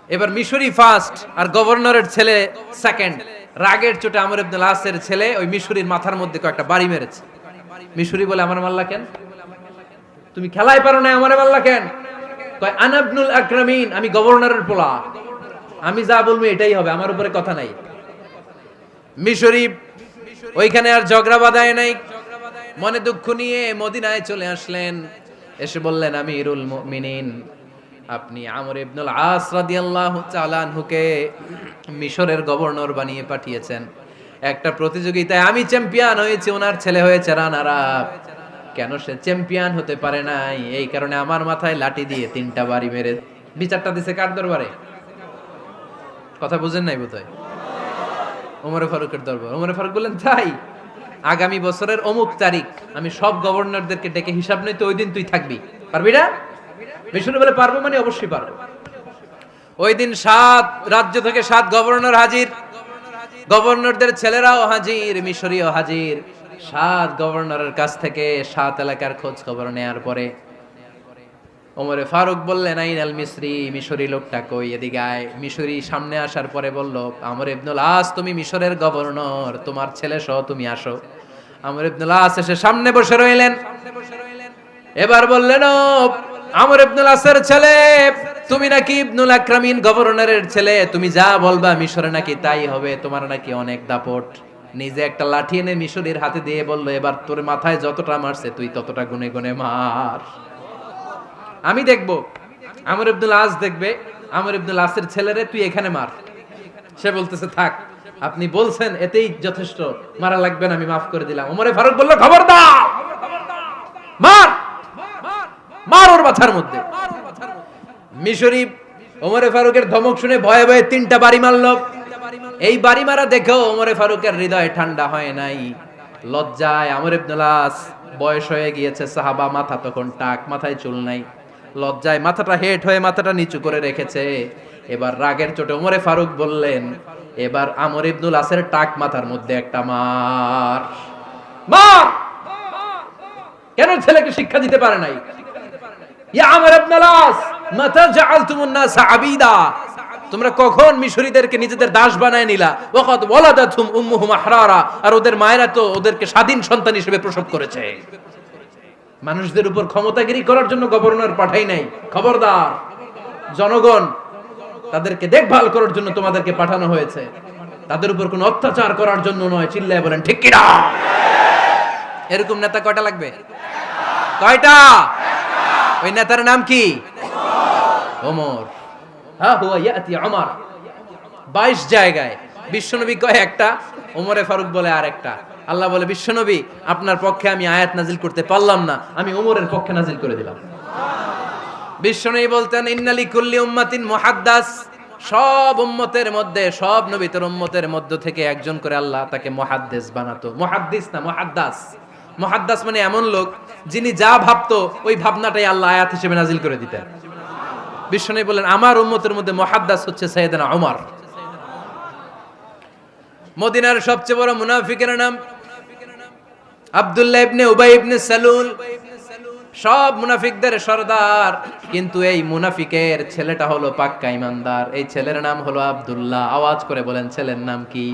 এবার মিশরি ফার্স্ট আর গভর্নরের ছেলে সেকেন্ড। রাগের চোটে আমর ইবনে আল-আসের ছেলে ওই মিশরির মাথার মধ্যে কয়েকটা বাড়ি মেরেছে। মিশরি বলে, আমার মারলা কেন? তুমি খেলাই পারো না, আমারে মারলা কেন? কয়, আনা ইবনুল আকরামিন, আমি গভর্নরের পোলা, আমি যা বলবো এটাই হবে, আমার উপরে কথা নাই। মিশরি ওইখানে আর ঝগড়া বাঁধায় নাই, মনে দুঃখ নিয়ে মদিনায় চলে আসলেন। এসে বললেন, আমিরুল মুমিনিন, আপনি আমর ইবনুল আস রাদিয়াল্লাহু তাআলা আনহুকে মিশরের গভর্নর বানিয়ে পাঠিয়েছেন। একটা প্রতিযোগিতায় আমি চ্যাম্পিয়ন হয়েছি, ওনার ছেলে হয়েছে রানার আপ। কেন সে চ্যাম্পিয়ন হতে পারে নাই? এই কারণে আমার মাথায় লাঠি দিয়ে 3টা বাড়ি মেরে। বিচারটা দিছে কার দরবারে? কথা বুঝেন নাই বোধহয়? ওমর ফারুকের দরবার। ওমর ফারুক বললেন, তাই আগামী বছরের অমুক তারিখ আমি সব গভর্নরদেরকে ডেকে হিসাব নেই, তো ওই দিন তুই থাকবি, পারবি না? মিশরে বলে, পারবো মানে অবশ্যই পারবো। ওই দিন 7 রাজ্য থেকে 7 গভর্নর হাজির, গভর্নরদের ছেলেরাও হাজির, মিশরীয় হাজির। 7 গভর্নরের কাছ থেকে 7 এলাকার খোঁজ খবর নেয়ার পরে ওমরে ফারুক বললেন, আইনাল মিসরি, মিশরি লোকটা কই, এদিকে আয়। মিশরি সামনে আসার পরে বলল, আমর ইবনুল আস, তুমি মিশরের গভর্নর, তোমার ছেলে সহ তুমি আসো। আমর ইবনুল আস এসে সামনে বসে রইলেন। এবার বললেন, ও আমর ইবনুল আসের ছেলে, তুমি নাকি ইবনুল আকরামিন গভর্নরের ছেলে, তুমি যা বলবা মিশরে নাকি তাই হবে, তোমার নাকি অনেক দাপট। নিজে একটা লাঠি এনে মিশরীর হাতে দিয়ে বলল, এবার তোর মাথায় যতটা মারছে তুই ততটা গুনে গুনে মার, আমি দেখবো। আমর ইবনুল আস দেখবে, আমর ইবনুল আসের ছেলেরে তুই এখানে মার। সে বলতেছে, থাক, আপনি বলছেন এতেই যথেষ্ট, মারা লাগবে না, আমি মাফ করে দিলাম। ওমরে ফারুক বলল, খবরদার, মার, মার ওর মাথার মধ্যে। মিশরি ওমরে ফারুকের ধমক শুনে ভয়ে ভয়ে 3টা বাড়ি মারল। এই বাড়ি মারা দেখেও ওমরে ফারুকের হৃদয় ঠান্ডা হয় নাই। লজ্জায় আমর ইবনুল আস, বয়স হয়ে গিয়েছে সাহাবা, মাথা তখন টাক, মাথায় চুল নাই, লজ্জায় মাথাটা হেট হয়ে মাথাটা নিচু করে রেখেছে। এবার রাগের চোটে ওমরে ফারুক বললেন, এবার আমর ইবনুল আসের টাক মাথার মধ্যে একটা মার। মার! কেন ছেলেকে শিক্ষা দিতে পারে নাই? ইয়া আমর ইবনুল আস, মাতা জাআলতুমুন নাস আবিদা, তোমরা কখন মিশরীদেরকে নিজেদের দাস বানায় নিলা? ওয়াকাদ ওয়ালাদাতুম উম্মুহুম আহরারা, আর ওদের মায়েরা তো ওদেরকে স্বাধীন সন্তান হিসেবে প্রসব করেছে। মানুষদের উপর ক্ষমতাগিরি করার জন্য গভর্নর পাঠাই নাই। খবরদার, জনগণ, তাদেরকে দেখভাল করার জন্য তোমাদেরকে পাঠানো হয়েছে, তাদের উপর কোনো অত্যাচার করার জন্য নয়। চিল্লায় বলেন ঠিক কিনা? এরকম নেতা কয়টা লাগবে? কয়টা? ওই নেতার নাম কি? ওমর, হা হুয়া ইয়াতি ওমর। 22 জায়গায় বিশ্বনবী কয় একটা, ওমরে ফারুক বলে আরেকটা। আল্লাহ বলে, বিশ্বনবী আপনার পক্ষে আমি আয়াত নাজিল করতে পারলাম না, আমি ওমরের পক্ষে নাজিল করে দিলাম। বিশ্বনবী বলতেন, ইন্নালি কুল্লি উম্মাতিন মুহাদ্দাস, সব উম্মতের মধ্যে, সব নবীর উম্মতের মধ্য থেকে একজন করে আল্লাহ তাকে মুহাদ্দিস বানাতো। মুহাদ্দিস না, মুহাদ্দাস। মুহাদ্দাস মানে এমন লোক যিনি যা ভাবতো ওই ভাবনাটাই আল্লাহ আয়াত হিসেবে নাজিল করে দিতেন। বিশ্বনবী বলেন, আমার উম্মতের মধ্যে মুহাদ্দাস হচ্ছে সাইয়েদনা ওমর। মদিনার সবচেয়ে বড় মুনাফিকের নাম আব্দুল্লাহ ইবনে উবাই ইবনে সালুল, সব মুনাফিকদের সরদার। কিন্তু এই মুনাফিকের ছেলেটা হলো পাক্কা ইমানদার। এই ছেলের নাম হলো আব্দুল্লাহ। আওয়াজ করে বলেন, ছেলের নাম কি?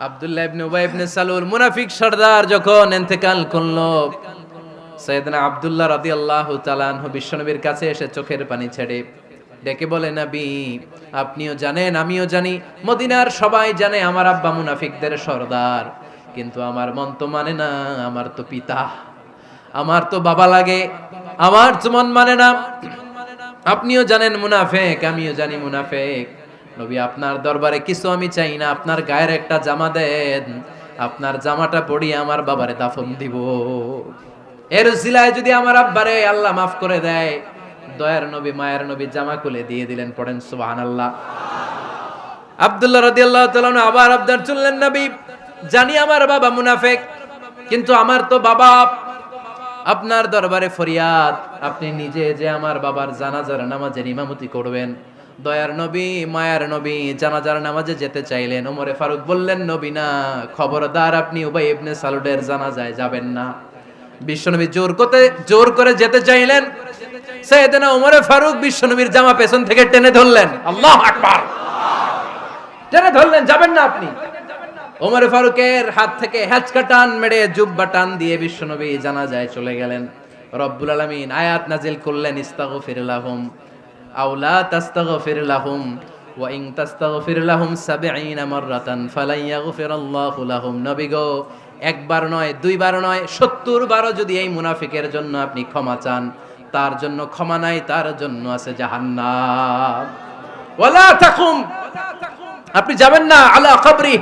আব্দুল্লাহ ইবনে উবাই ইবনে সালুল। মুনাফিক সরদার যখন ইন্তেকাল করলো, সাইয়েদনা আব্দুল্লাহ রাদিয়াল্লাহু তাআলা আনহু বিশ্বনবীর কাছে এসে চোখের পানি ছেড়ে ডেকে বলে, নবী আপনিও জানেন, আমিও জানি, মদিনার সবাই জানে আমার আব্বা মুনাফিকদের সরদার, কিন্তু আমার মন তো মানে না, আমার তো পিতা, আমার তো বাবা লাগে, আমার তো মন মানে না। আপনিও জানেন মুনাফিক, আমিও জানি মুনাফিক। নবী আপনার দরবারে কিছু আমি চাই না, আপনার গায়ের একটা জামা দেন, আপনার জামাটা পরিয়ে আমার বাবারে দাফন দিব। এর উসিলায় যদি আমার আব্বারে আল্লাহ মাফ করে দেয়, দয়ার নবী মায়ের নবী জামা খুলে দিয়ে দিলেন। পড়েন সুবহানাল্লাহ। আব্দুল্লাহ রাদিয়াল্লাহু তাআলা আবার আবদার চললেন, নবী জানি আমার বাবা মুনাফিক, কিন্তু আমার তো বাবা, আপনার দরবারে ফরিয়াদ, আপনি নিজে যে আমার বাবার জানাজার নামাজের ইমামতি করবেন। দয়ার নবী মায়ার নবী জানাজার নামাজে যেতে চাইলেন। ওমরে ফারুক বললেন, নবী না, খবরদার আপনি উবাই ইবনে সালুলের জানাজায় যাবেন না। বিশ্বনবী জোর করে যেতে চাইলেন। সাইয়েদনা ওমরে ফারুক বিশ্বনবীর জামা পেছন থেকে টেনে ধরলেন। আল্লাহু আকবার। টেনে ধরলেন, যাবেন না আপনি। ওমরে ফারুকের হাত থেকে হ্যাচকা টান মেরে জুব্বা টান দিয়ে বিশ্বনবী জানাজায় চলে গেলেন। রব্বুল আলামিন আয়াত নাজিল করলেন, ইস্তাগফির লাহুম আও লা তাস্তাগফির লাহুম ওয়া ইন তাস্তাগফির লাহুম ৭০ মাররাতান ফালান ইয়াগফিরাল্লাহু লাহুম। নবী গো, একবার নয়, দুইবার নয়, ৭০ বারও যদি এই মুনাফিকের জন্য আপনি ক্ষমা চান, তার জন্য ক্ষমা নাই, তার জন্য আছে জাহান্নাম। ওয়ালা তাকুম, আপনি যাবেন না আলা কবরি,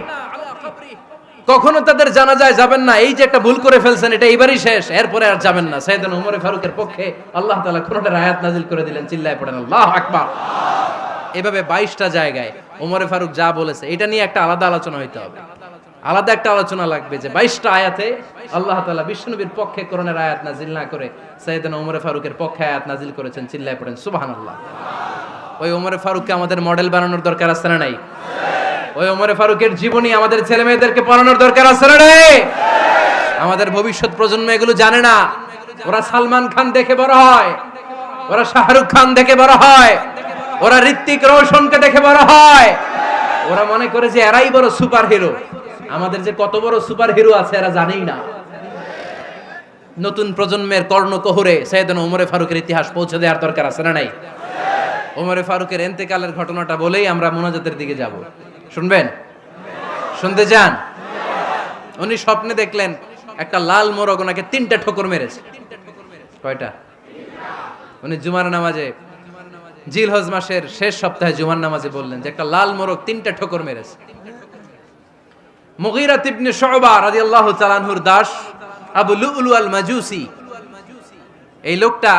কখনো তাদের জানাজায় যাবেন না। এই যে একটা ভুল করে ফেলছেন, এটা এইবারই শেষ, এরপরে আর যাবেন না। সাইয়েদনা ওমর ফারুকের পক্ষে আল্লাহ তাআলা কোরআনের আয়াত নাজিল করে দিলেন। চিল্লায় পড়েন আল্লাহু আকবার। এভাবে 22টা জায়গায় ওমর ফারুক যা বলেছে, এটা নিয়ে একটা আলাদা আলোচনা হইতে হবে, আলাদা একটা আলোচনা লাগবে যে 22টা আয়াতে আল্লাহ তাআলা বিশ্বনবীর পক্ষে কোরআনের আয়াত নাজিল না করে সাইয়েদনা ওমর ফারুকের পক্ষে আয়াত নাজিল করেছেন। চিল্লায় পড়েন সুবহানাল্লাহ। ওই ওমর ফারুককে আমাদের মডেল বানানোর দরকার আছে না নাই? ওই ওমর ফারুকের জীবনী আমাদের ছেলে মেয়েদেরকে পড়ানোর দরকার আছে না নাই? আমাদের ভবিষ্যৎ প্রজন্ম এগুলো জানে না। ওরা সালমান খান দেখে বড় হয়, ওরা শাহরুখ খান দেখে বড় হয়, ওরা ঋত্বিক রোশনকে দেখে বড় হয়। ওরা মনে করে যে এরাই বড় সুপার হিরো। আমাদের যে কত বড় সুপার হিরো আছে এরা জানেই না। নতুন প্রজন্মের কর্ণকোহরে সাইয়েদনা ওমর ফারুকের ইতিহাস পৌঁছে দেওয়ার দরকার আছে না নাই? ওমর ফারুকের ইন্তেকালের ঘটনাটা বলেই আমরা মুনাজাতের দিকে যাব। শুনবেন? শুনতে চান? উনি স্বপ্নে দেখলেন একটা লাল মোরগ ওনাকে 3টা ঠোকর মেরেছে। কয়টা? উনি জুমার নামাজে, জিলহজ মাসের শেষ সপ্তাহে জুমার নামাজে বললেন যে একটা লাল মোরগ 3টা ঠোকর মেরেছে। মুগীরা ইবনে শুবা রাদিয়াল্লাহু তাআলা আনহুর দাস আবু লুলু আল মাজুসি, এই লোকটা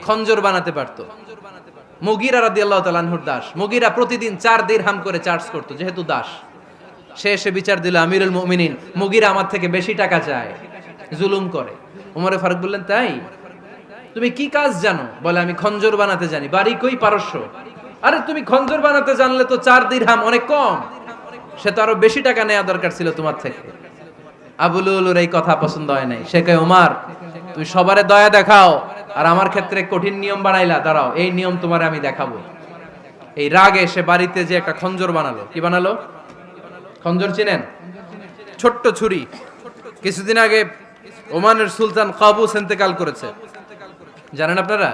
খঞ্জর বানাতে পারতো। মুগীরা রাদিয়াল্লাহু তাআলা আনহুর দাস। মুগীরা প্রতিদিন 4 দিরহাম করে চার্জ করত, যেহেতু দাস। সে এসে বিচার দিল, আমিরুল মুমিনিন, মুগীরা আমার থেকে বেশি টাকা চায়, জুলুম করে। ওমরে ফারুক বললেন, তাই? তুমি কি কাজ জানো? বলে, আমি খঞ্জর বানাতে জানি। বাড়ি কই? পারস্য। আরে তুমি খঞ্জর বানাতে জানলে তো 4 দিরহাম অনেক কম, সে তো আরো বেশি টাকা নেওয়া দরকার ছিল তোমার থেকে। আবু লুলুর এই কথা পছন্দ হয় নাই। সে কয়, ওমর তুমি সবারে দয়া দেখাও, আর আমার ক্ষেত্রে কঠিন নিয়ম বানাইলা, দাঁড়াও এই নিয়ম তোমারে আমি দেখাবো। এই রাগে সে বাড়িতে যে একটা খঞ্জর বানালো। কি বানালো? খঞ্জর চিনেন? ছোট্ট ছুরি। কিছুদিন আগে ওমানের সুলতান কাবুস ইন্তেকাল করেছে, জানেন আপনারা?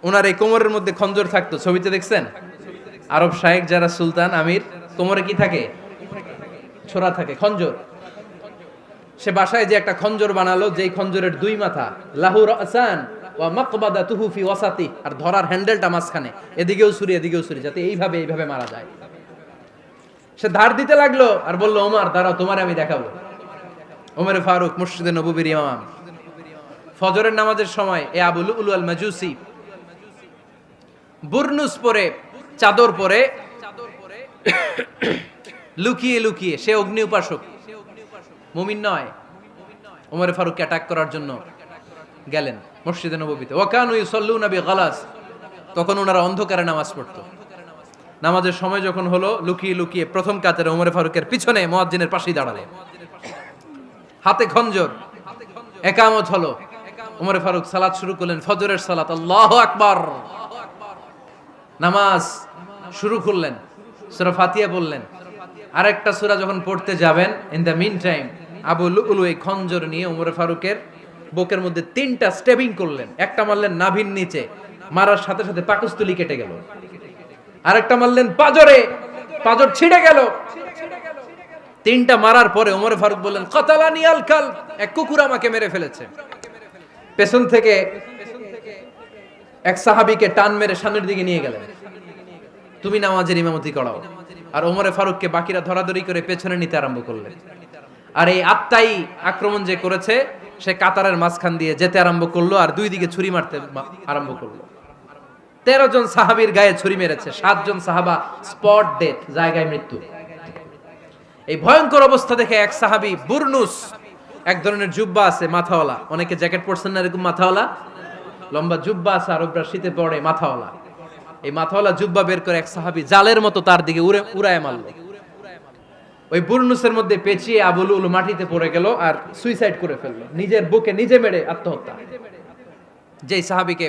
ওনার এই কোমরের মধ্যে খঞ্জর থাকতো, ছবিতে দেখছেন? আরব শায়েখ যারা সুলতান আমির, কোমরে কি থাকে? ছোরা থাকে, খঞ্জর। সে বাসায় যে একটা খঞ্জর বানালো, যেই খঞ্জরের 2 মাথা, লাহু রাসান ওয়া মাকবাদাতুহু ফি ওয়াসাতি, আর ধরার হ্যান্ডেলটা মাঝখানে, এদিকেও ছুরি এদিকেও ছুরি, যাতে এইভাবে মারা যায়। সে ধার দিতে লাগলো আর বলল, ওমর দাঁড়াও, তোমার আমি দেখাবো। ওমরে ফারুক মসজিদে নববীর ইমাম, ফজরের নামাজের সময় এ আবু লুলু আল মাজুসি বুরনুস পরে, চাদর পরে, লুকিয়ে লুকিয়ে, সে অগ্নি উপাসক, মুমিন নয়, ওমরে ফারুককে অ্যাটাক করার জন্য গেলেন মসজিদে নববীতে। ওয়াকানু ইউসাল্লুনা বিগালাস, তখন ওনারা অন্ধকারে নামাজ পড়তো। নামাজের সময় যখন হলো, লুকিয়ে লুকিয়ে প্রথম কাতারে ওমরে ফারুকের পিছনে মুয়াজ্জিনের পাশেই দাঁড়ালেন, হাতে খঞ্জর, একামত হলো। ওমরে ফারুক সালাত শুরু করলেন, ফজরের সালাত, আল্লাহু আকবার। নামাজ শুরু করলেন, সূরা ফাতিহা বললেন। আরেকটা সূরা যখন পড়তে যাবেন, in the mean time Abu Lulu এই খঞ্জর নিয়ে ওমরে ফারুকের বুকের মধ্যে 3টা স্টেবিং করলেন। একটা মারলেন নাভির নিচে, মারার সাথে সাথে পাকস্থলী কেটে গেল। আরেকটা মারলেন পাজরে, পাজর ছিঁড়ে গেল। 3টা মারার পরে ওমরে ফারুক বললেন, কাতালানি আল কালব, এক কুকুর আমাকে মেরে ফেলেছে। পেছন থেকে এক সাহাবীকে টান মেরে সামনের দিকে নিয়ে গেলেন, তুমি নামাজের ইমামতি করাও। আর ওমরে ফারুককে বাকিরা ধরাধরি করে পেছনে নিতে আরম্ভ করলেন। আর এই আত্মাই আক্রমণ যে করেছে, সে কাতারের মাঝখান দিয়ে যেতে আরম্ভ করলো আর 2 দিকে ছুরি মারতে আরম্ভ করলো। 13 জন সাহাবীর গায়ে ছুরি মেরেছে, 7 জন সাহাবা স্পট ডেথ, জায়গায় মৃত্যু। এই ভয়ঙ্কর অবস্থা দেখে এক সাহাবী বুরনুস, এক ধরনের জুব্বা আছে মাথাওয়ালা, অনেকে জ্যাকেট পরছেন না এরকম মাথাওয়ালা, লম্বা জুব্বা আছে, আরবরা শীতে পড়ে মাথাওয়ালা, এই মাথাওয়ালা জুব্বা বের করে এক সাহাবী জালের মতো তার দিকে উড়ায় মারলো। ওই বুরনুসের মধ্যে পেঁচিয়ে আবু লুলু মাটিতে পড়ে গেল আর সুইসাইড করে ফেললো, নিজের বুকে নিজে মেরে আত্মহত্যা। যেই সাহাবীকে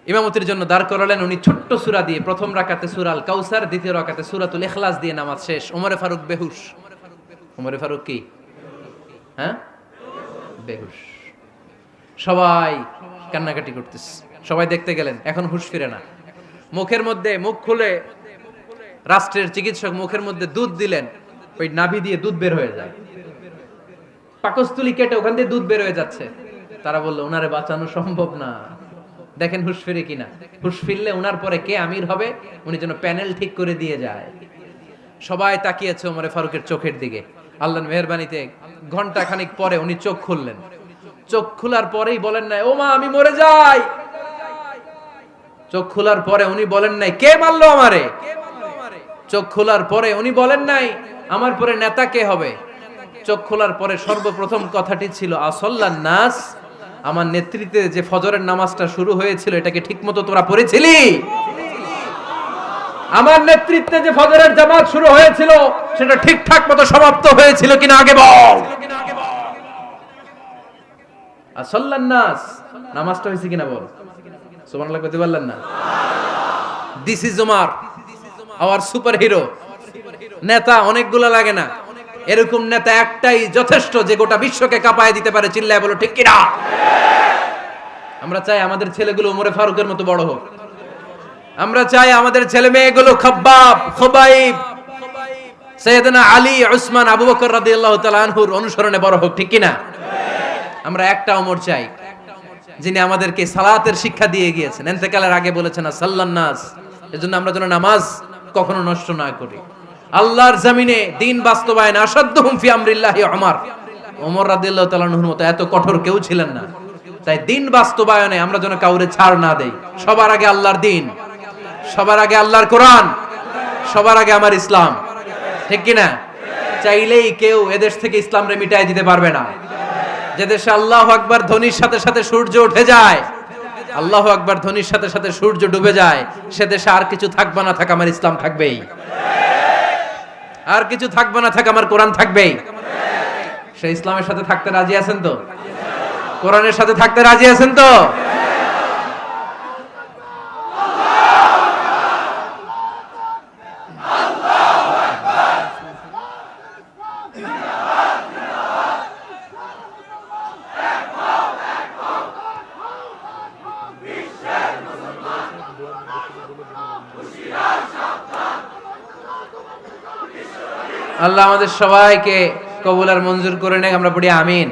ইমামতির জন্য দাঁড় করালেন, উনি ছোট্ট সূরা দিয়ে, প্রথম রাকাতে সূরা আল কাউসার, দ্বিতীয় রাকাতে সূরাতুল ইখলাস দিয়ে নামাজ শেষ। ওমরে ফারুক বেহুশ। ওমরে ফারুক কি? হ্যাঁ, বেহুশ। সবাই কান্নাকাটি করতেছে, সবাই দেখতে গেলেন, এখন হুঁশ ফিরে না। মুখের মধ্যে, মুখ খুলে রাষ্ট্রের চিকিৎসক মুখের মধ্যে দুধ দিলেন, ওই নাভি দিয়ে দুধ বের হয়ে যায়, পাকস্থলী কেটে ওখান দিয়ে দুধ বের হয়ে যাচ্ছে। তারা বললো, ওনারে বাঁচানো সম্ভব না, দেখেন হুঁশ ফিরে কিনা। হুঁশ ফিরলে ওনার পরে কে আমির হবে, উনি যেন প্যানেল ঠিক করে দিয়ে যায়। সবাই তাকিয়েছে ওমরে ফারুকের চোখের দিকে। আল্লাহর মেহেরবানিতে ঘন্টা খানিক পরে উনি চোখ খুললেন। চোখ খোলার পরেই বলেন নাই, ও মা আমি মরে যাই। চোখ খোলার পরে উনি বলেন নাই, কে মারলো আমারে। চোখ খোলার পরে উনি বলেন নাই, আমার পরে নেতা কে হবে। চোখ খোলার পরে সর্বপ্রথম কথাটি ছিল, আসল্লান নাস, আমার নেতৃত্বে যে ফজরের নামাজটা শুরু হয়েছিল, এটাকে ঠিকমতো তোরা পড়েছিলি? আমার নেতৃত্বে যে ফজরের জামাত শুরু হয়েছিল, সেটা ঠিকঠাক মতো সমাপ্ত হয়েছিল কিনা আগে বল। আসল্লান নাস, নামাজটা হয়েছে কিনা বল। সুবহানাল্লাহ কইতে পারলেন না? This is Omar, hour super hero. নেতা অনেকগুলো লাগে না, এরকম নেতা একটাই যথেষ্ট, যে গোটা বিশ্বকে কাঁপায় দিতে পারে। চিল্লায় বলো ঠিক কিনা? আমরা চাই আমাদের ছেলেগুলো ওমরে ফারুকের মতো বড় হোক। আমরা চাই আমাদের ছেলে মেয়েগুলো খাব্বাব, খুবাইব, সাইয়েদনা আলী, উসমান, আবু বকর রাদিয়াল্লাহু তাআলা আনহুর অনুসরণে বড় হোক, ঠিক কিনা? আমরা একটা ওমর চাই, যিনি আমাদেরকে সালাতের শিক্ষা দিয়ে গিয়েছেন, ইন্তেকালের আগে বলেছেন সাল্লান নাস। এজন্য আমরা যেন নামাজ কখনো নষ্ট না করি। আল্লাহর জমিনে দিন বাস্তবায়ন আসাদ্দুহুম ফি আমরিল্লাহি ওমর রাদিয়াল্লাহু তাআলা আনহুর মতো এত কঠোর কেউ ছিলেন না। তাই দিন বাস্তবায়নে আমরা যেন কাউরে ছাড় না দেই। সবার আগে আল্লাহর দিন, সবার আগে আল্লাহর কোরআন, সবার আগে আমার ইসলাম, ঠিক কিনা? চাইলেই কেউ এদেশ থেকে ইসলামরে মিটাই দিতে পারবে না। যে দেশে আল্লাহু আকবার ধ্বনির সাথে সাথে সূর্য উঠে যায়, আল্লাহু আকবার ধ্বনির সাথে সাথে সূর্য ডুবে যায়, সে দেশে আর কিছু থাকবে না থাক, আমার ইসলাম থাকবেই। আর কিছু থাকবে না থাক, আমার কোরআন থাকবেই। সে ইসলামের সাথে থাকতে রাজি আছেন তো? কোরআনের সাথে থাকতে রাজি আছেন তো? আল্লাহ আমাদের সবাইকে কবুল আর মঞ্জুর করে নেক। আমরা পড়ি আমিন।